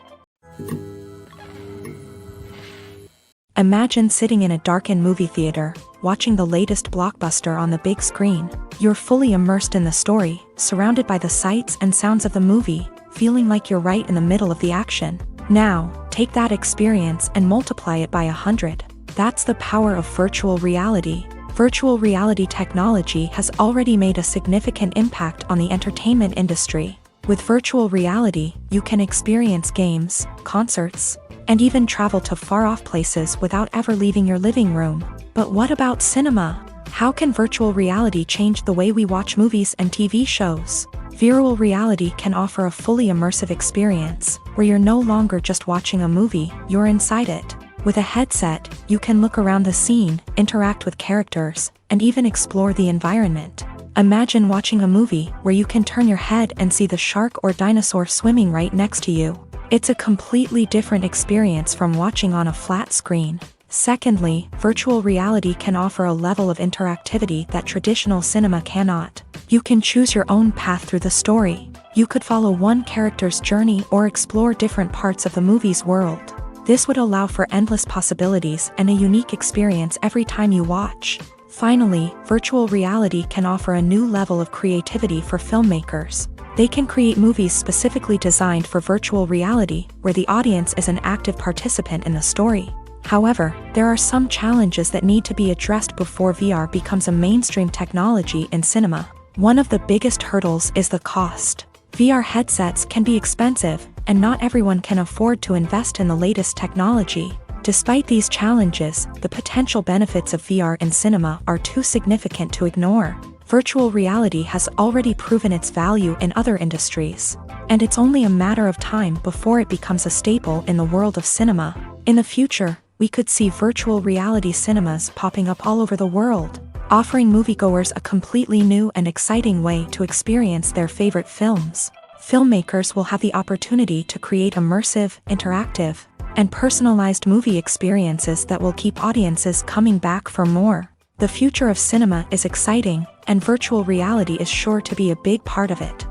Imagine sitting in a darkened movie theater, watching the latest blockbuster on the big screen. You're fully immersed in the story, surrounded by the sights and sounds of the movie, feeling like you're right in the middle of the action. Now, take that experience and multiply it by 100. That's the power of virtual reality. Virtual reality technology has already made a significant impact on the entertainment industry. With virtual reality, you can experience games, concerts, and even travel to far-off places without ever leaving your living room. But what about cinema? How can virtual reality change the way we watch movies and TV shows? Virtual reality can offer a fully immersive experience, where you're no longer just watching a movie, you're inside it. With a headset, you can look around the scene, interact with characters, and even explore the environment. Imagine watching a movie where you can turn your head and see the shark or dinosaur swimming right next to you. It's a completely different experience from watching on a flat screen. Secondly, virtual reality can offer a level of interactivity that traditional cinema cannot. You can choose your own path through the story. You could follow one character's journey or explore different parts of the movie's world. This would allow for endless possibilities and a unique experience every time you watch. Finally, virtual reality can offer a new level of creativity for filmmakers. They can create movies specifically designed for virtual reality, where the audience is an active participant in the story. However, there are some challenges that need to be addressed before VR becomes a mainstream technology in cinema. One of the biggest hurdles is the cost. VR headsets can be expensive, and not everyone can afford to invest in the latest technology. Despite these challenges, the potential benefits of VR in cinema are too significant to ignore. Virtual reality has already proven its value in other industries, and it's only a matter of time before it becomes a staple in the world of cinema. In the future, we could see virtual reality cinemas popping up all over the world, offering moviegoers a completely new and exciting way to experience their favorite films. Filmmakers will have the opportunity to create immersive, interactive, and personalized movie experiences that will keep audiences coming back for more. The future of cinema is exciting, and virtual reality is sure to be a big part of it.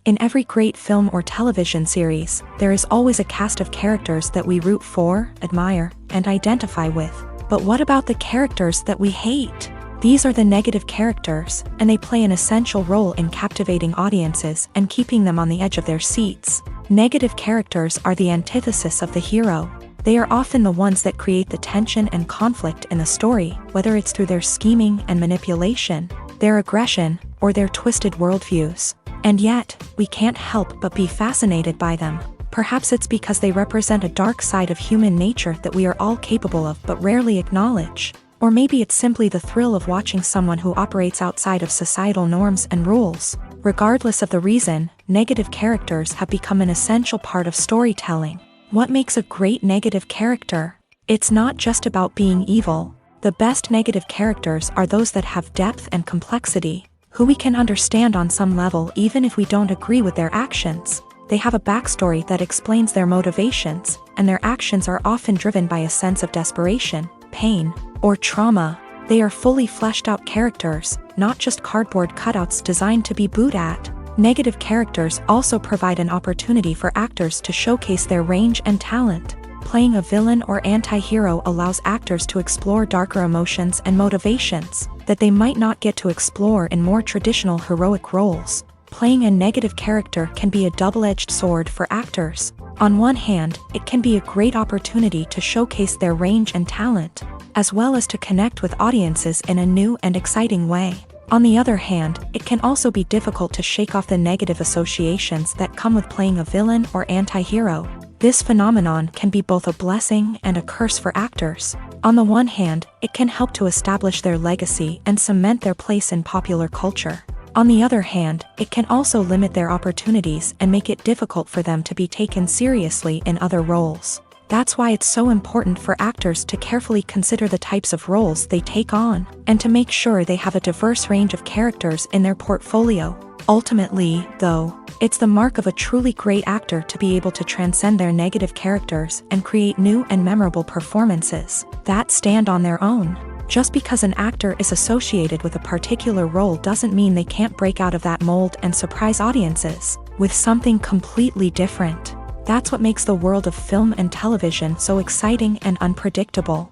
In every great film or television series, there is always a cast of characters that we root for, admire, and identify with. But what about the characters that we hate? These are the negative characters, and they play an essential role in captivating audiences and keeping them on the edge of their seats. Negative characters are the antithesis of the hero. They are often the ones that create the tension and conflict in the story, whether it's through their scheming and manipulation, their aggression, or their twisted worldviews. And yet, we can't help but be fascinated by them. Perhaps it's because they represent a dark side of human nature that we are all capable of but rarely acknowledge. Or maybe it's simply the thrill of watching someone who operates outside of societal norms and rules. Regardless of the reason, negative characters have become an essential part of storytelling. What makes a great negative character? It's not just about being evil. The best negative characters are those that have depth and complexity, who we can understand on some level even if we don't agree with their actions. They have a backstory that explains their motivations, and their actions are often driven by a sense of desperation, pain, or trauma. They are fully fleshed out characters, not just cardboard cutouts designed to be booed at. Negative characters also provide an opportunity for actors to showcase their range and talent. Playing a villain or anti-hero allows actors to explore darker emotions and motivations that they might not get to explore in more traditional heroic roles. Playing a negative character can be a double-edged sword for actors. On one hand, it can be a great opportunity to showcase their range and talent, as well as to connect with audiences in a new and exciting way. On the other hand, it can also be difficult to shake off the negative associations that come with playing a villain or anti-hero. This phenomenon can be both a blessing and a curse for actors. On the one hand, it can help to establish their legacy and cement their place in popular culture. On the other hand, it can also limit their opportunities and make it difficult for them to be taken seriously in other roles. That's why it's so important for actors to carefully consider the types of roles they take on, and to make sure they have a diverse range of characters in their portfolio. Ultimately, though, it's the mark of a truly great actor to be able to transcend their negative characters and create new and memorable performances that stand on their own. Just because an actor is associated with a particular role doesn't mean they can't break out of that mold and surprise audiences with something completely different. That's what makes the world of film and television so exciting and unpredictable.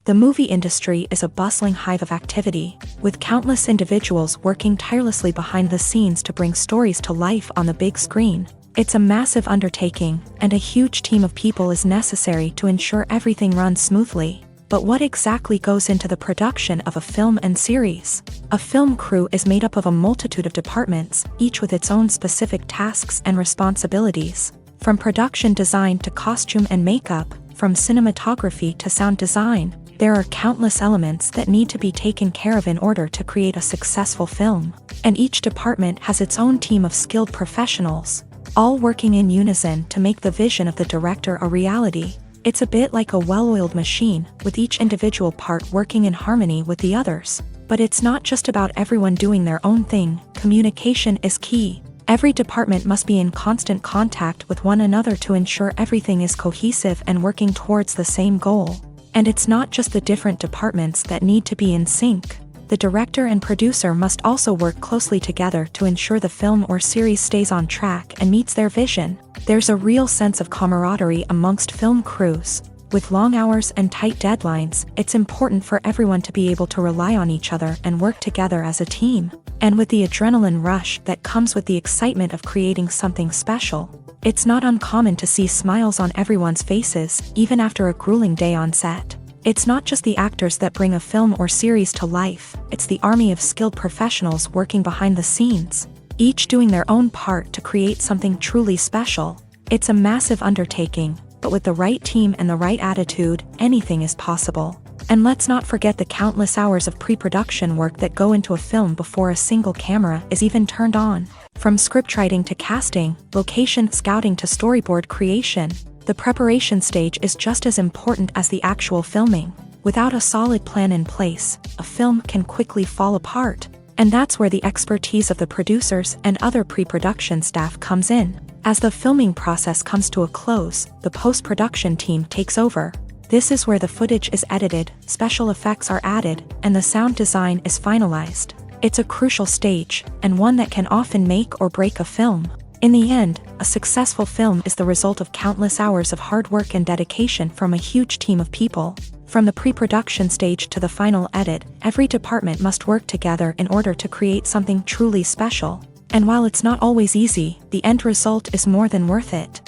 The movie industry is a bustling hive of activity, with countless individuals working tirelessly behind the scenes to bring stories to life on the big screen. It's a massive undertaking, and a huge team of people is necessary to ensure everything runs smoothly. But what exactly goes into the production of a film and series? A film crew is made up of a multitude of departments, each with its own specific tasks and responsibilities. From production design to costume and makeup, from cinematography to sound design, there are countless elements that need to be taken care of in order to create a successful film. And each department has its own team of skilled professionals, all working in unison to make the vision of the director a reality. It's a bit like a well-oiled machine, with each individual part working in harmony with the others. But it's not just about everyone doing their own thing. Communication is key. Every department must be in constant contact with one another to ensure everything is cohesive and working towards the same goal. And it's not just the different departments that need to be in sync. The director and producer must also work closely together to ensure the film or series stays on track and meets their vision. There's a real sense of camaraderie amongst film crews. With long hours and tight deadlines, it's important for everyone to be able to rely on each other and work together as a team. And with the adrenaline rush that comes with the excitement of creating something special, it's not uncommon to see smiles on everyone's faces, even after a grueling day on set. It's not just the actors that bring a film or series to life, it's the army of skilled professionals working behind the scenes, each doing their own part to create something truly special. It's a massive undertaking, but with the right team and the right attitude, anything is possible. And let's not forget the countless hours of pre-production work that go into a film before a single camera is even turned on. From scriptwriting to casting, location scouting to storyboard creation, the preparation stage is just as important as the actual filming. Without a solid plan in place, a film can quickly fall apart. And that's where the expertise of the producers and other pre-production staff comes in. As the filming process comes to a close, the post-production team takes over. This is where the footage is edited, special effects are added, and the sound design is finalized. It's a crucial stage, and one that can often make or break a film. In the end, a successful film is the result of countless hours of hard work and dedication from a huge team of people. From the pre-production stage to the final edit, every department must work together in order to create something truly special. And while it's not always easy, the end result is more than worth it.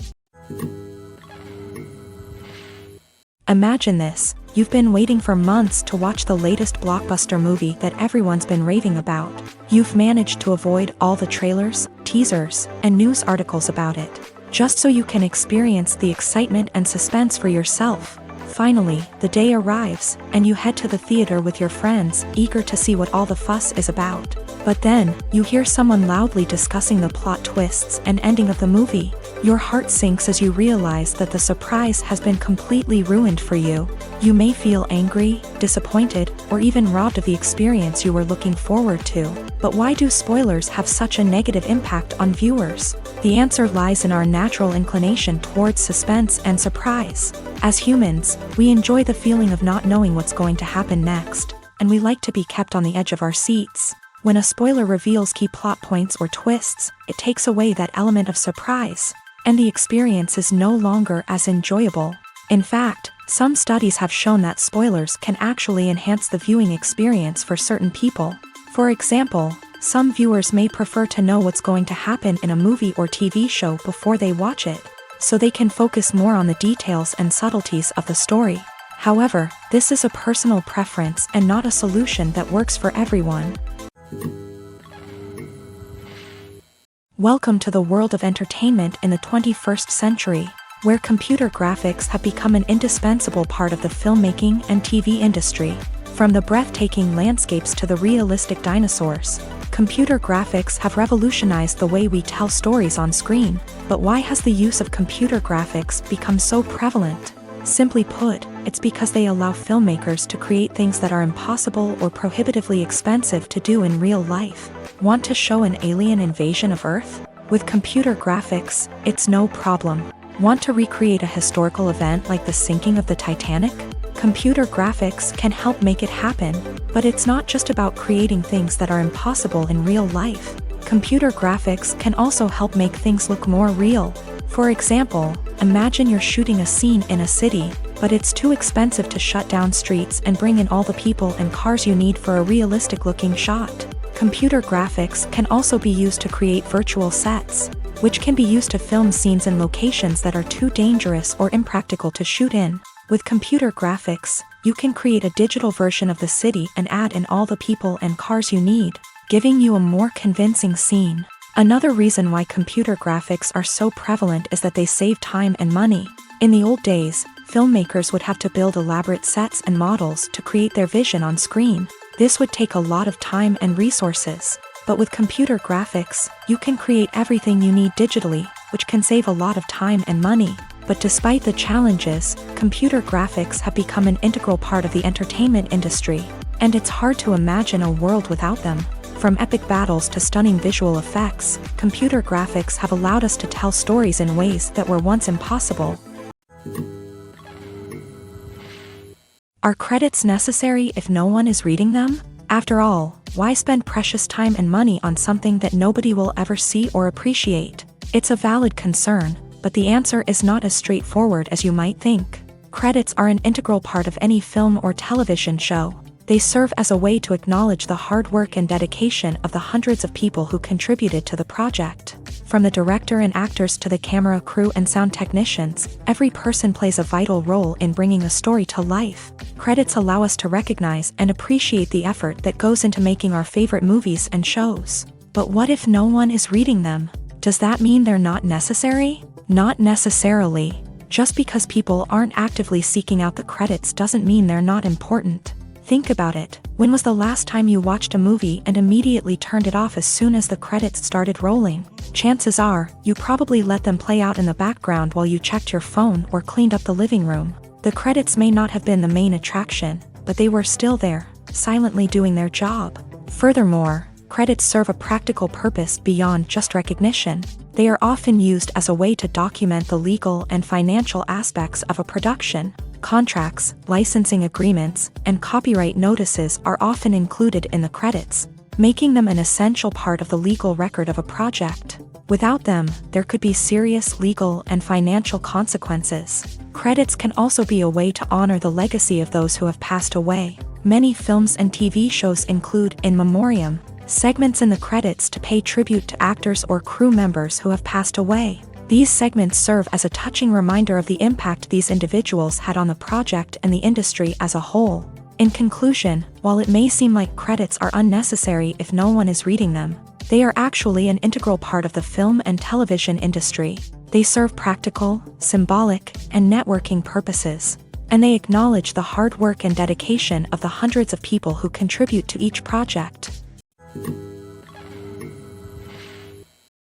Imagine this. You've been waiting for months to watch the latest blockbuster movie that everyone's been raving about. You've managed to avoid all the trailers, teasers, and news articles about it, just so you can experience the excitement and suspense for yourself. Finally, the day arrives, and you head to the theater with your friends, eager to see what all the fuss is about. But then, you hear someone loudly discussing the plot twists and ending of the movie. Your heart sinks as you realize that the surprise has been completely ruined for you. You may feel angry, disappointed, or even robbed of the experience you were looking forward to. But why do spoilers have such a negative impact on viewers? The answer lies in our natural inclination towards suspense and surprise. As humans, we enjoy the feeling of not knowing what's going to happen next, and we like to be kept on the edge of our seats. When a spoiler reveals key plot points or twists, it takes away that element of surprise, and the experience is no longer as enjoyable. In fact, some studies have shown that spoilers can actually enhance the viewing experience for certain people. For example, some viewers may prefer to know what's going to happen in a movie or TV show before they watch it, so they can focus more on the details and subtleties of the story. However, this is a personal preference and not a solution that works for everyone. Welcome to the world of entertainment in the 21st century, where computer graphics have become an indispensable part of the filmmaking and TV industry. From the breathtaking landscapes to the realistic dinosaurs, computer graphics have revolutionized the way we tell stories on screen. But why has the use of computer graphics become so prevalent? Simply put, it's because they allow filmmakers to create things that are impossible or prohibitively expensive to do in real life. Want to show an alien invasion of Earth? With computer graphics, it's no problem. Want to recreate a historical event like the sinking of the Titanic? Computer graphics can help make it happen. But it's not just about creating things that are impossible in real life. Computer graphics can also help make things look more real. For example, imagine you're shooting a scene in a city, but it's too expensive to shut down streets and bring in all the people and cars you need for a realistic-looking shot. Computer graphics can also be used to create virtual sets, which can be used to film scenes in locations that are too dangerous or impractical to shoot in. With computer graphics, you can create a digital version of the city and add in all the people and cars you need, giving you a more convincing scene. Another reason why computer graphics are so prevalent is that they save time and money. In the old days, filmmakers would have to build elaborate sets and models to create their vision on screen. This would take a lot of time and resources. But with computer graphics, you can create everything you need digitally, which can save a lot of time and money. But despite the challenges, computer graphics have become an integral part of the entertainment industry, and it's hard to imagine a world without them. From epic battles to stunning visual effects, computer graphics have allowed us to tell stories in ways that were once impossible. Are credits necessary if no one is reading them? After all, why spend precious time and money on something that nobody will ever see or appreciate? It's a valid concern, but the answer is not as straightforward as you might think. Credits are an integral part of any film or television show. They serve as a way to acknowledge the hard work and dedication of the hundreds of people who contributed to the project. From the director and actors to the camera crew and sound technicians, every person plays a vital role in bringing a story to life. Credits allow us to recognize and appreciate the effort that goes into making our favorite movies and shows. But what if no one is reading them? Does that mean they're not necessary? Not necessarily. Just because people aren't actively seeking out the credits doesn't mean they're not important. Think about it. When was the last time you watched a movie and immediately turned it off as soon as the credits started rolling? Chances are, you probably let them play out in the background while you checked your phone or cleaned up the living room. The credits may not have been the main attraction, but they were still there, silently doing their job. Furthermore, credits serve a practical purpose beyond just recognition. They are often used as a way to document the legal and financial aspects of a production. Contracts, licensing agreements, and copyright notices are often included in the credits, making them an essential part of the legal record of a project. Without them, there could be serious legal and financial consequences. Credits can also be a way to honor the legacy of those who have passed away. Many films and TV shows include in memoriam segments in the credits to pay tribute to actors or crew members who have passed away. These segments serve as a touching reminder of the impact these individuals had on the project and the industry as a whole. In conclusion, while it may seem like credits are unnecessary if no one is reading them, they are actually an integral part of the film and television industry. They serve practical, symbolic, and networking purposes, and they acknowledge the hard work and dedication of the hundreds of people who contribute to each project.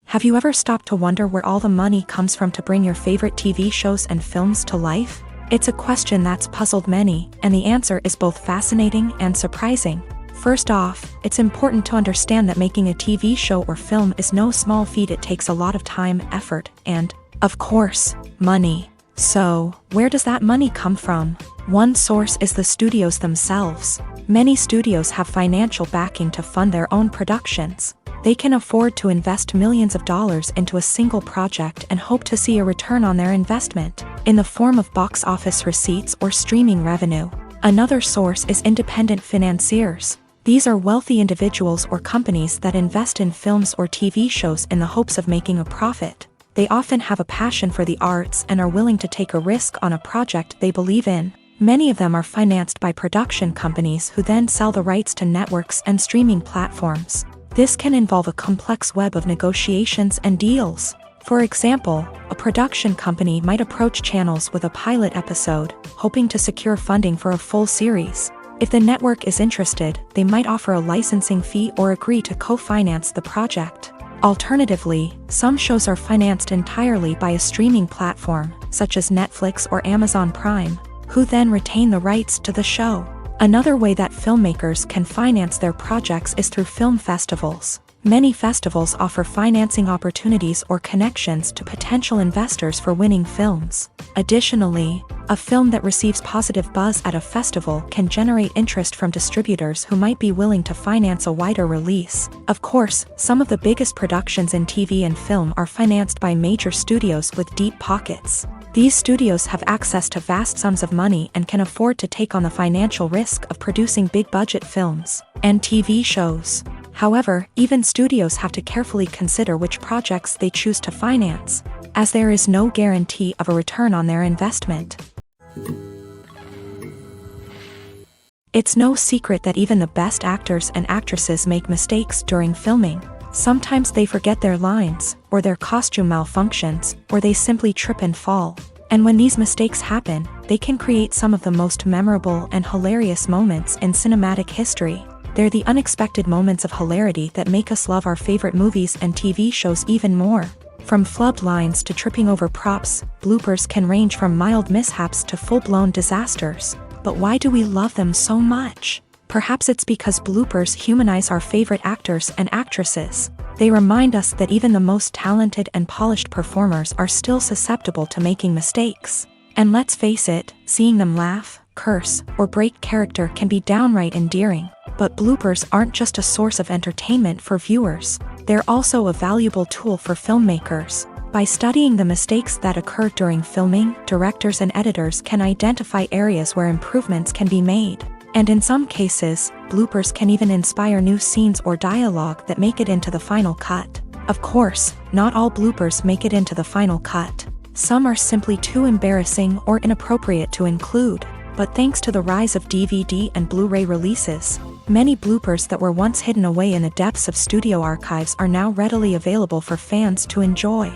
Have you ever stopped to wonder where all the money comes from to bring your favorite TV shows and films to life? It's a question that's puzzled many, and the answer is both fascinating and surprising. First off, it's important to understand that making a TV show or film is no small feat. It takes a lot of time, effort, and, of course, money. So, where does that money come from? One source is the studios themselves. Many studios have financial backing to fund their own productions. They can afford to invest millions of dollars into a single project and hope to see a return on their investment, in the form of box office receipts or streaming revenue. Another source is independent financiers. These are wealthy individuals or companies that invest in films or TV shows in the hopes of making a profit. They often have a passion for the arts and are willing to take a risk on a project they believe in. Many of them are financed by production companies who then sell the rights to networks and streaming platforms. This can involve a complex web of negotiations and deals. For example, a production company might approach channels with a pilot episode, hoping to secure funding for a full series. If the network is interested, they might offer a licensing fee or agree to co-finance the project. Alternatively, some shows are financed entirely by a streaming platform, such as Netflix or Amazon Prime, who then retain the rights to the show. Another way that filmmakers can finance their projects is through film festivals. Many festivals offer financing opportunities or connections to potential investors for winning films. Additionally, a film that receives positive buzz at a festival can generate interest from distributors who might be willing to finance a wider release. Of course, some of the biggest productions in TV and film are financed by major studios with deep pockets. These studios have access to vast sums of money and can afford to take on the financial risk of producing big-budget films and TV shows. However, even studios have to carefully consider which projects they choose to finance, as there is no guarantee of a return on their investment. It's no secret that even the best actors and actresses make mistakes during filming. Sometimes they forget their lines, or their costume malfunctions, or they simply trip and fall. And when these mistakes happen, they can create some of the most memorable and hilarious moments in cinematic history. They're the unexpected moments of hilarity that make us love our favorite movies and TV shows even more. From flubbed lines to tripping over props, bloopers can range from mild mishaps to full-blown disasters. But why do we love them so much? Perhaps it's because bloopers humanize our favorite actors and actresses. They remind us that even the most talented and polished performers are still susceptible to making mistakes. And let's face it, seeing them laugh, curse, or break character can be downright endearing. But bloopers aren't just a source of entertainment for viewers. They're also a valuable tool for filmmakers. By studying the mistakes that occur during filming, directors and editors can identify areas where improvements can be made. And in some cases, bloopers can even inspire new scenes or dialogue that make it into the final cut. Of course, not all bloopers make it into the final cut. Some are simply too embarrassing or inappropriate to include. But thanks to the rise of DVD and Blu-ray releases, many bloopers that were once hidden away in the depths of studio archives are now readily available for fans to enjoy.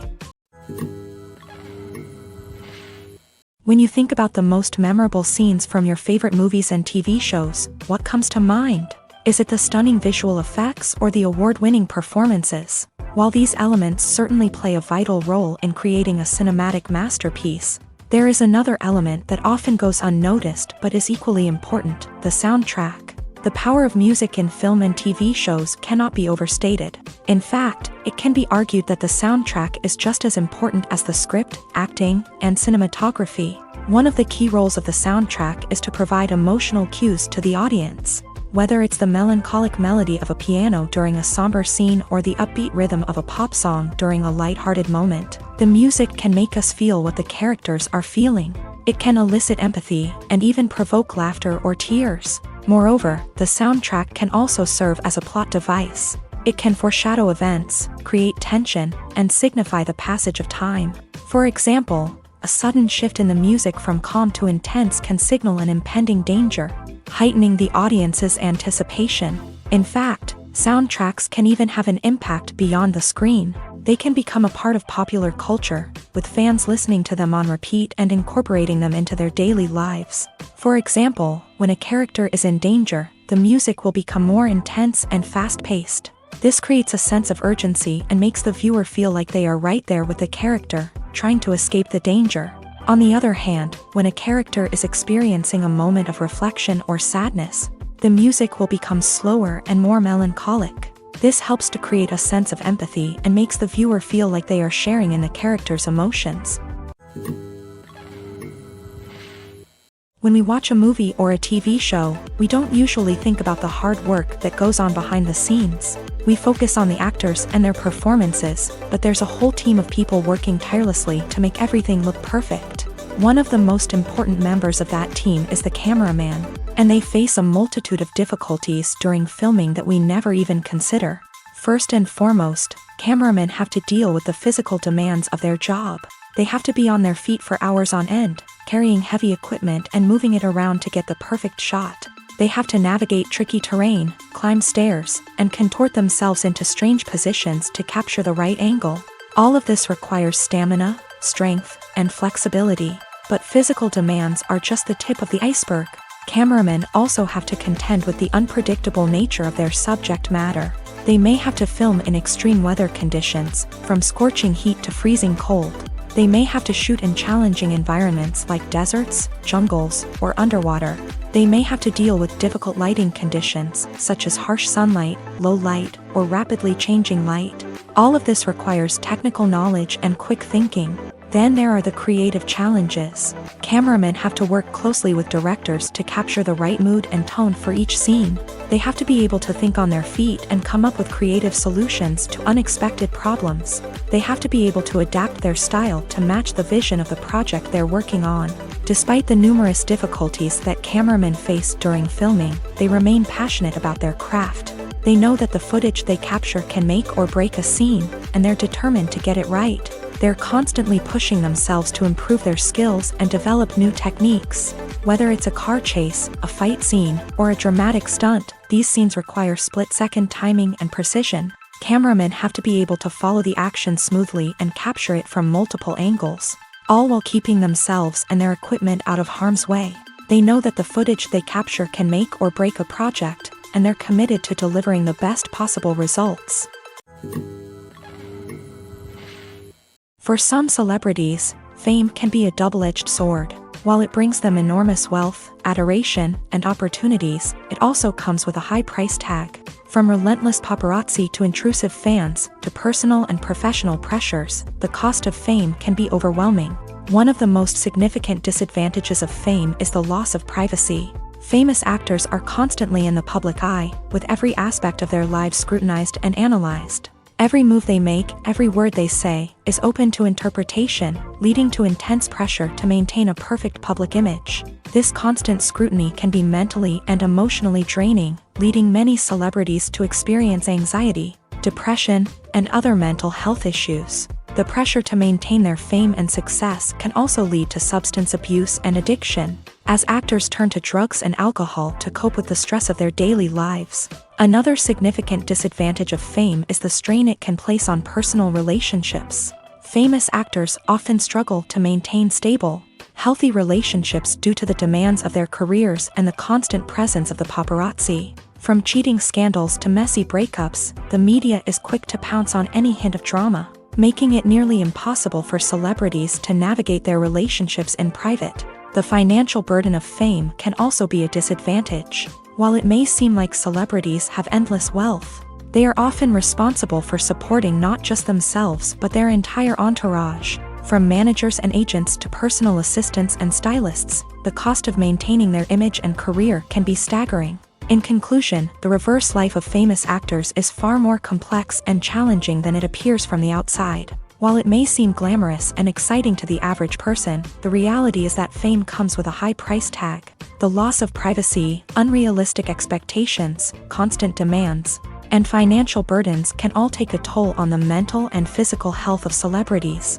When you think about the most memorable scenes from your favorite movies and TV shows, what comes to mind? Is it the stunning visual effects or the award-winning performances? While these elements certainly play a vital role in creating a cinematic masterpiece, there is another element that often goes unnoticed but is equally important: the soundtrack. The power of music in film and TV shows cannot be overstated. In fact, it can be argued that the soundtrack is just as important as the script, acting, and cinematography. One of the key roles of the soundtrack is to provide emotional cues to the audience. Whether it's the melancholic melody of a piano during a somber scene or the upbeat rhythm of a pop song during a light-hearted moment, the music can make us feel what the characters are feeling. It can elicit empathy and even provoke laughter or tears. Moreover, the soundtrack can also serve as a plot device. It can foreshadow events, create tension, and signify the passage of time. For example, a sudden shift in the music from calm to intense can signal an impending danger, heightening the audience's anticipation. In fact, soundtracks can even have an impact beyond the screen. They can become a part of popular culture, with fans listening to them on repeat and incorporating them into their daily lives. For example, when a character is in danger, the music will become more intense and fast-paced. This creates a sense of urgency and makes the viewer feel like they are right there with the character, trying to escape the danger. On the other hand, when a character is experiencing a moment of reflection or sadness, the music will become slower and more melancholic. This helps to create a sense of empathy and makes the viewer feel like they are sharing in the character's emotions. When we watch a movie or a TV show, we don't usually think about the hard work that goes on behind the scenes. We focus on the actors and their performances, but there's a whole team of people working tirelessly to make everything look perfect. One of the most important members of that team is the cameraman, and they face a multitude of difficulties during filming that we never even consider. First and foremost, cameramen have to deal with the physical demands of their job. They have to be on their feet for hours on end, carrying heavy equipment and moving it around to get the perfect shot. They have to navigate tricky terrain, climb stairs, and contort themselves into strange positions to capture the right angle. All of this requires stamina, strength, and flexibility. But physical demands are just the tip of the iceberg. Cameramen also have to contend with the unpredictable nature of their subject matter. They may have to film in extreme weather conditions, from scorching heat to freezing cold. They may have to shoot in challenging environments like deserts, jungles, or underwater. They may have to deal with difficult lighting conditions, such as harsh sunlight, low light, or rapidly changing light. All of this requires technical knowledge and quick thinking. Then there are the creative challenges. Cameramen have to work closely with directors to capture the right mood and tone for each scene. They have to be able to think on their feet and come up with creative solutions to unexpected problems. They have to be able to adapt their style to match the vision of the project they're working on. Despite the numerous difficulties that cameramen face during filming, they remain passionate about their craft. They know that the footage they capture can make or break a scene, and they're determined to get it right. They're constantly pushing themselves to improve their skills and develop new techniques. Whether it's a car chase, a fight scene, or a dramatic stunt, these scenes require split-second timing and precision. Cameramen have to be able to follow the action smoothly and capture it from multiple angles, all while keeping themselves and their equipment out of harm's way. They know that the footage they capture can make or break a project, and they're committed to delivering the best possible results. For some celebrities, fame can be a double-edged sword. While it brings them enormous wealth, adoration, and opportunities, it also comes with a high price tag. From relentless paparazzi to intrusive fans, to personal and professional pressures, the cost of fame can be overwhelming. One of the most significant disadvantages of fame is the loss of privacy. Famous actors are constantly in the public eye, with every aspect of their lives scrutinized and analyzed. Every move they make, every word they say, is open to interpretation, leading to intense pressure to maintain a perfect public image. This constant scrutiny can be mentally and emotionally draining, leading many celebrities to experience anxiety, depression, and other mental health issues. The pressure to maintain their fame and success can also lead to substance abuse and addiction, as actors turn to drugs and alcohol to cope with the stress of their daily lives. Another significant disadvantage of fame is the strain it can place on personal relationships. Famous actors often struggle to maintain stable, healthy relationships due to the demands of their careers and the constant presence of the paparazzi. From cheating scandals to messy breakups, the media is quick to pounce on any hint of drama, making it nearly impossible for celebrities to navigate their relationships in private. The financial burden of fame can also be a disadvantage. While it may seem like celebrities have endless wealth, they are often responsible for supporting not just themselves but their entire entourage. From managers and agents to personal assistants and stylists, the cost of maintaining their image and career can be staggering. In conclusion, the reverse life of famous actors is far more complex and challenging than it appears from the outside. While it may seem glamorous and exciting to the average person, the reality is that fame comes with a high price tag. The loss of privacy, unrealistic expectations, constant demands, and financial burdens can all take a toll on the mental and physical health of celebrities.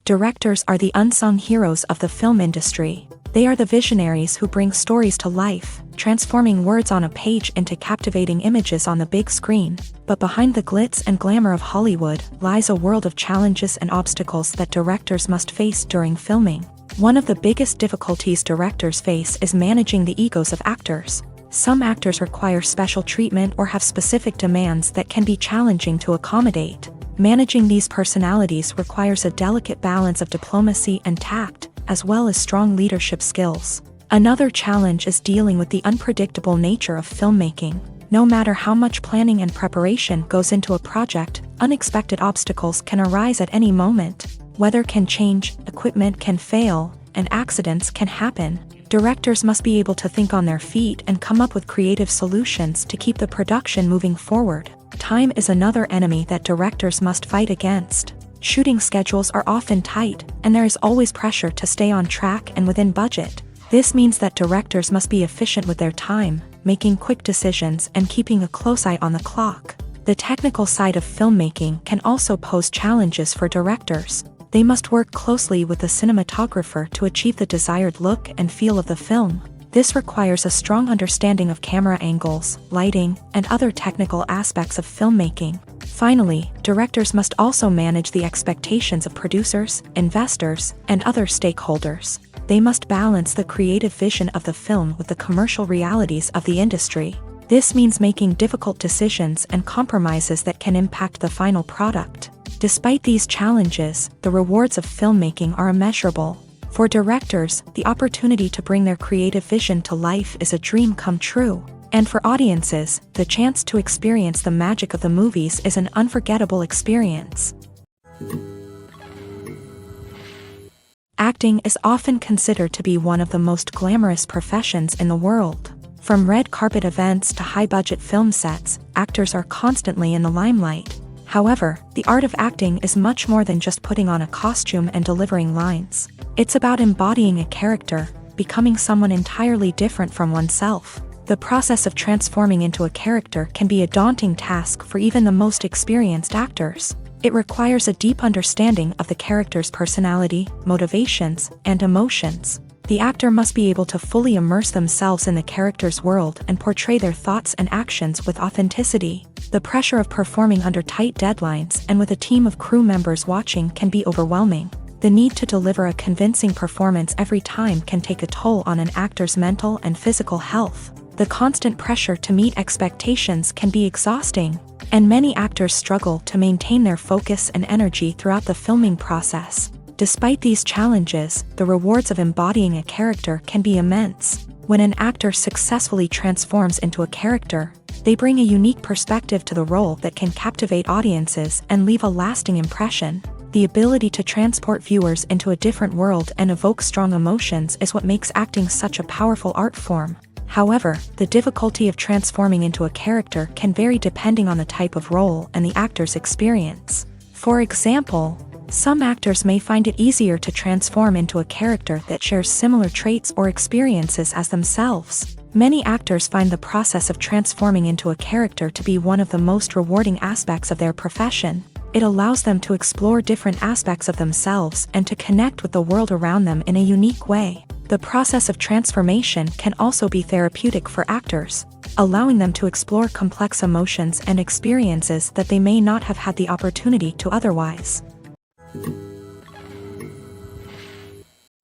Directors are the unsung heroes of the film industry. They are the visionaries who bring stories to life, transforming words on a page into captivating images on the big screen. But behind the glitz and glamour of Hollywood lies a world of challenges and obstacles that directors must face during filming. One of the biggest difficulties directors face is managing the egos of actors. Some actors require special treatment or have specific demands that can be challenging to accommodate. Managing these personalities requires a delicate balance of diplomacy and tact, as well as strong leadership skills. Another challenge is dealing with the unpredictable nature of filmmaking. No matter how much planning and preparation goes into a project, unexpected obstacles can arise at any moment. Weather can change, equipment can fail, and accidents can happen. Directors must be able to think on their feet and come up with creative solutions to keep the production moving forward. Time is another enemy that directors must fight against. Shooting schedules are often tight, and there is always pressure to stay on track and within budget. This means that directors must be efficient with their time, making quick decisions and keeping a close eye on the clock. The technical side of filmmaking can also pose challenges for directors. They must work closely with the cinematographer to achieve the desired look and feel of the film. This requires a strong understanding of camera angles, lighting, and other technical aspects of filmmaking. Finally, directors must also manage the expectations of producers, investors, and other stakeholders. They must balance the creative vision of the film with the commercial realities of the industry. This means making difficult decisions and compromises that can impact the final product. Despite these challenges, the rewards of filmmaking are immeasurable. For directors, the opportunity to bring their creative vision to life is a dream come true. And for audiences, the chance to experience the magic of the movies is an unforgettable experience. Acting is often considered to be one of the most glamorous professions in the world. From red carpet events to high-budget film sets, actors are constantly in the limelight. However, the art of acting is much more than just putting on a costume and delivering lines. It's about embodying a character, becoming someone entirely different from oneself. The process of transforming into a character can be a daunting task for even the most experienced actors. It requires a deep understanding of the character's personality, motivations, and emotions. The actor must be able to fully immerse themselves in the character's world and portray their thoughts and actions with authenticity. The pressure of performing under tight deadlines and with a team of crew members watching can be overwhelming. The need to deliver a convincing performance every time can take a toll on an actor's mental and physical health. The constant pressure to meet expectations can be exhausting, and many actors struggle to maintain their focus and energy throughout the filming process. Despite these challenges, the rewards of embodying a character can be immense. When an actor successfully transforms into a character, they bring a unique perspective to the role that can captivate audiences and leave a lasting impression. The ability to transport viewers into a different world and evoke strong emotions is what makes acting such a powerful art form. However, the difficulty of transforming into a character can vary depending on the type of role and the actor's experience. For example, some actors may find it easier to transform into a character that shares similar traits or experiences as themselves. Many actors find the process of transforming into a character to be one of the most rewarding aspects of their profession. It allows them to explore different aspects of themselves and to connect with the world around them in a unique way. The process of transformation can also be therapeutic for actors, allowing them to explore complex emotions and experiences that they may not have had the opportunity to otherwise.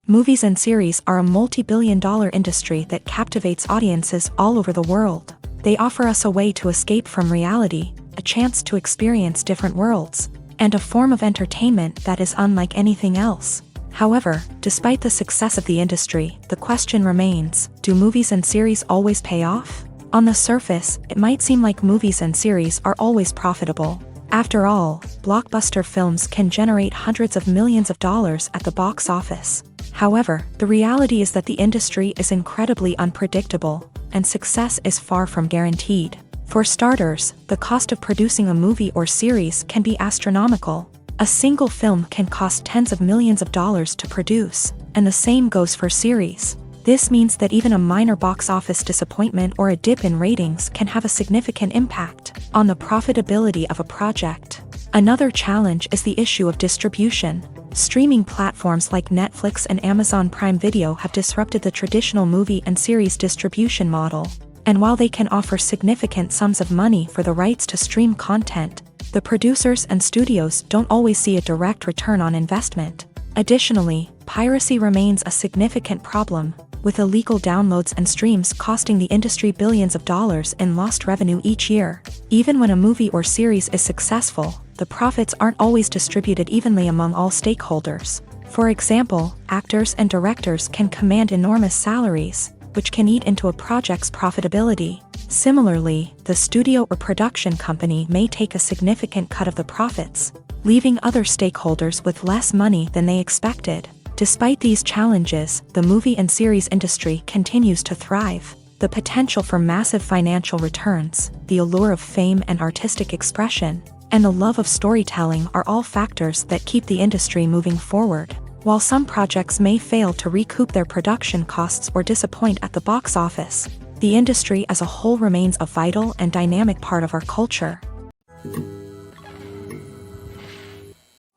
Movies and series are a multi-billion-dollar industry that captivates audiences all over the world. They offer us a way to escape from reality, a chance to experience different worlds, and a form of entertainment that is unlike anything else. However, despite the success of the industry, the question remains, do movies and series always pay off? On the surface, it might seem like movies and series are always profitable. After all, blockbuster films can generate hundreds of millions of dollars at the box office. However, the reality is that the industry is incredibly unpredictable, and success is far from guaranteed. For starters, the cost of producing a movie or series can be astronomical. A single film can cost tens of millions of dollars to produce, and the same goes for series. This means that even a minor box office disappointment or a dip in ratings can have a significant impact on the profitability of a project. Another challenge is the issue of distribution. Streaming platforms like Netflix and Amazon Prime Video have disrupted the traditional movie and series distribution model. And while they can offer significant sums of money for the rights to stream content, the producers and studios don't always see a direct return on investment. Additionally, piracy remains a significant problem, with illegal downloads and streams costing the industry billions of dollars in lost revenue each year. Even when a movie or series is successful, the profits aren't always distributed evenly among all stakeholders. For example, actors and directors can command enormous salaries, which can eat into a project's profitability. Similarly, the studio or production company may take a significant cut of the profits, leaving other stakeholders with less money than they expected. Despite these challenges, the movie and series industry continues to thrive. The potential for massive financial returns, the allure of fame and artistic expression, and the love of storytelling are all factors that keep the industry moving forward. While some projects may fail to recoup their production costs or disappoint at the box office, the industry as a whole remains a vital and dynamic part of our culture.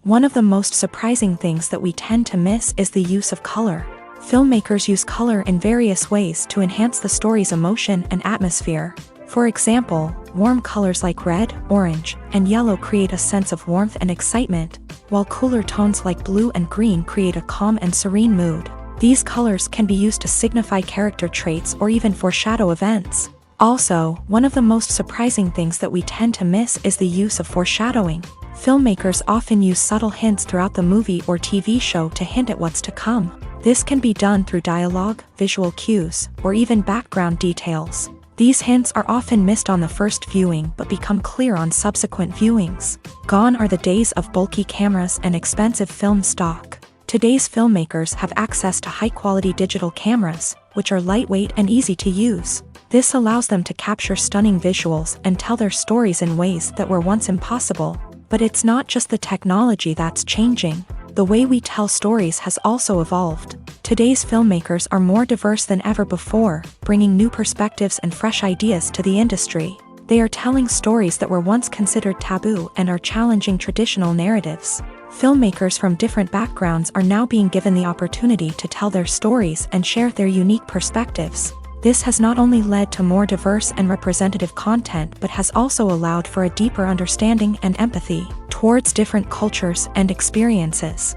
One of the most surprising things that we tend to miss is the use of color. Filmmakers use color in various ways to enhance the story's emotion and atmosphere. For example, warm colors like red, orange, and yellow create a sense of warmth and excitement, while cooler tones like blue and green create a calm and serene mood. These colors can be used to signify character traits or even foreshadow events. Also, one of the most surprising things that we tend to miss is the use of foreshadowing. Filmmakers often use subtle hints throughout the movie or TV show to hint at what's to come. This can be done through dialogue, visual cues, or even background details. These hints are often missed on the first viewing but become clear on subsequent viewings. Gone are the days of bulky cameras and expensive film stock. Today's filmmakers have access to high-quality digital cameras, which are lightweight and easy to use. This allows them to capture stunning visuals and tell their stories in ways that were once impossible. But it's not just the technology that's changing. The way we tell stories has also evolved. Today's filmmakers are more diverse than ever before, bringing new perspectives and fresh ideas to the industry. They are telling stories that were once considered taboo and are challenging traditional narratives. Filmmakers from different backgrounds are now being given the opportunity to tell their stories and share their unique perspectives. This has not only led to more diverse and representative content but has also allowed for a deeper understanding and empathy towards different cultures and experiences.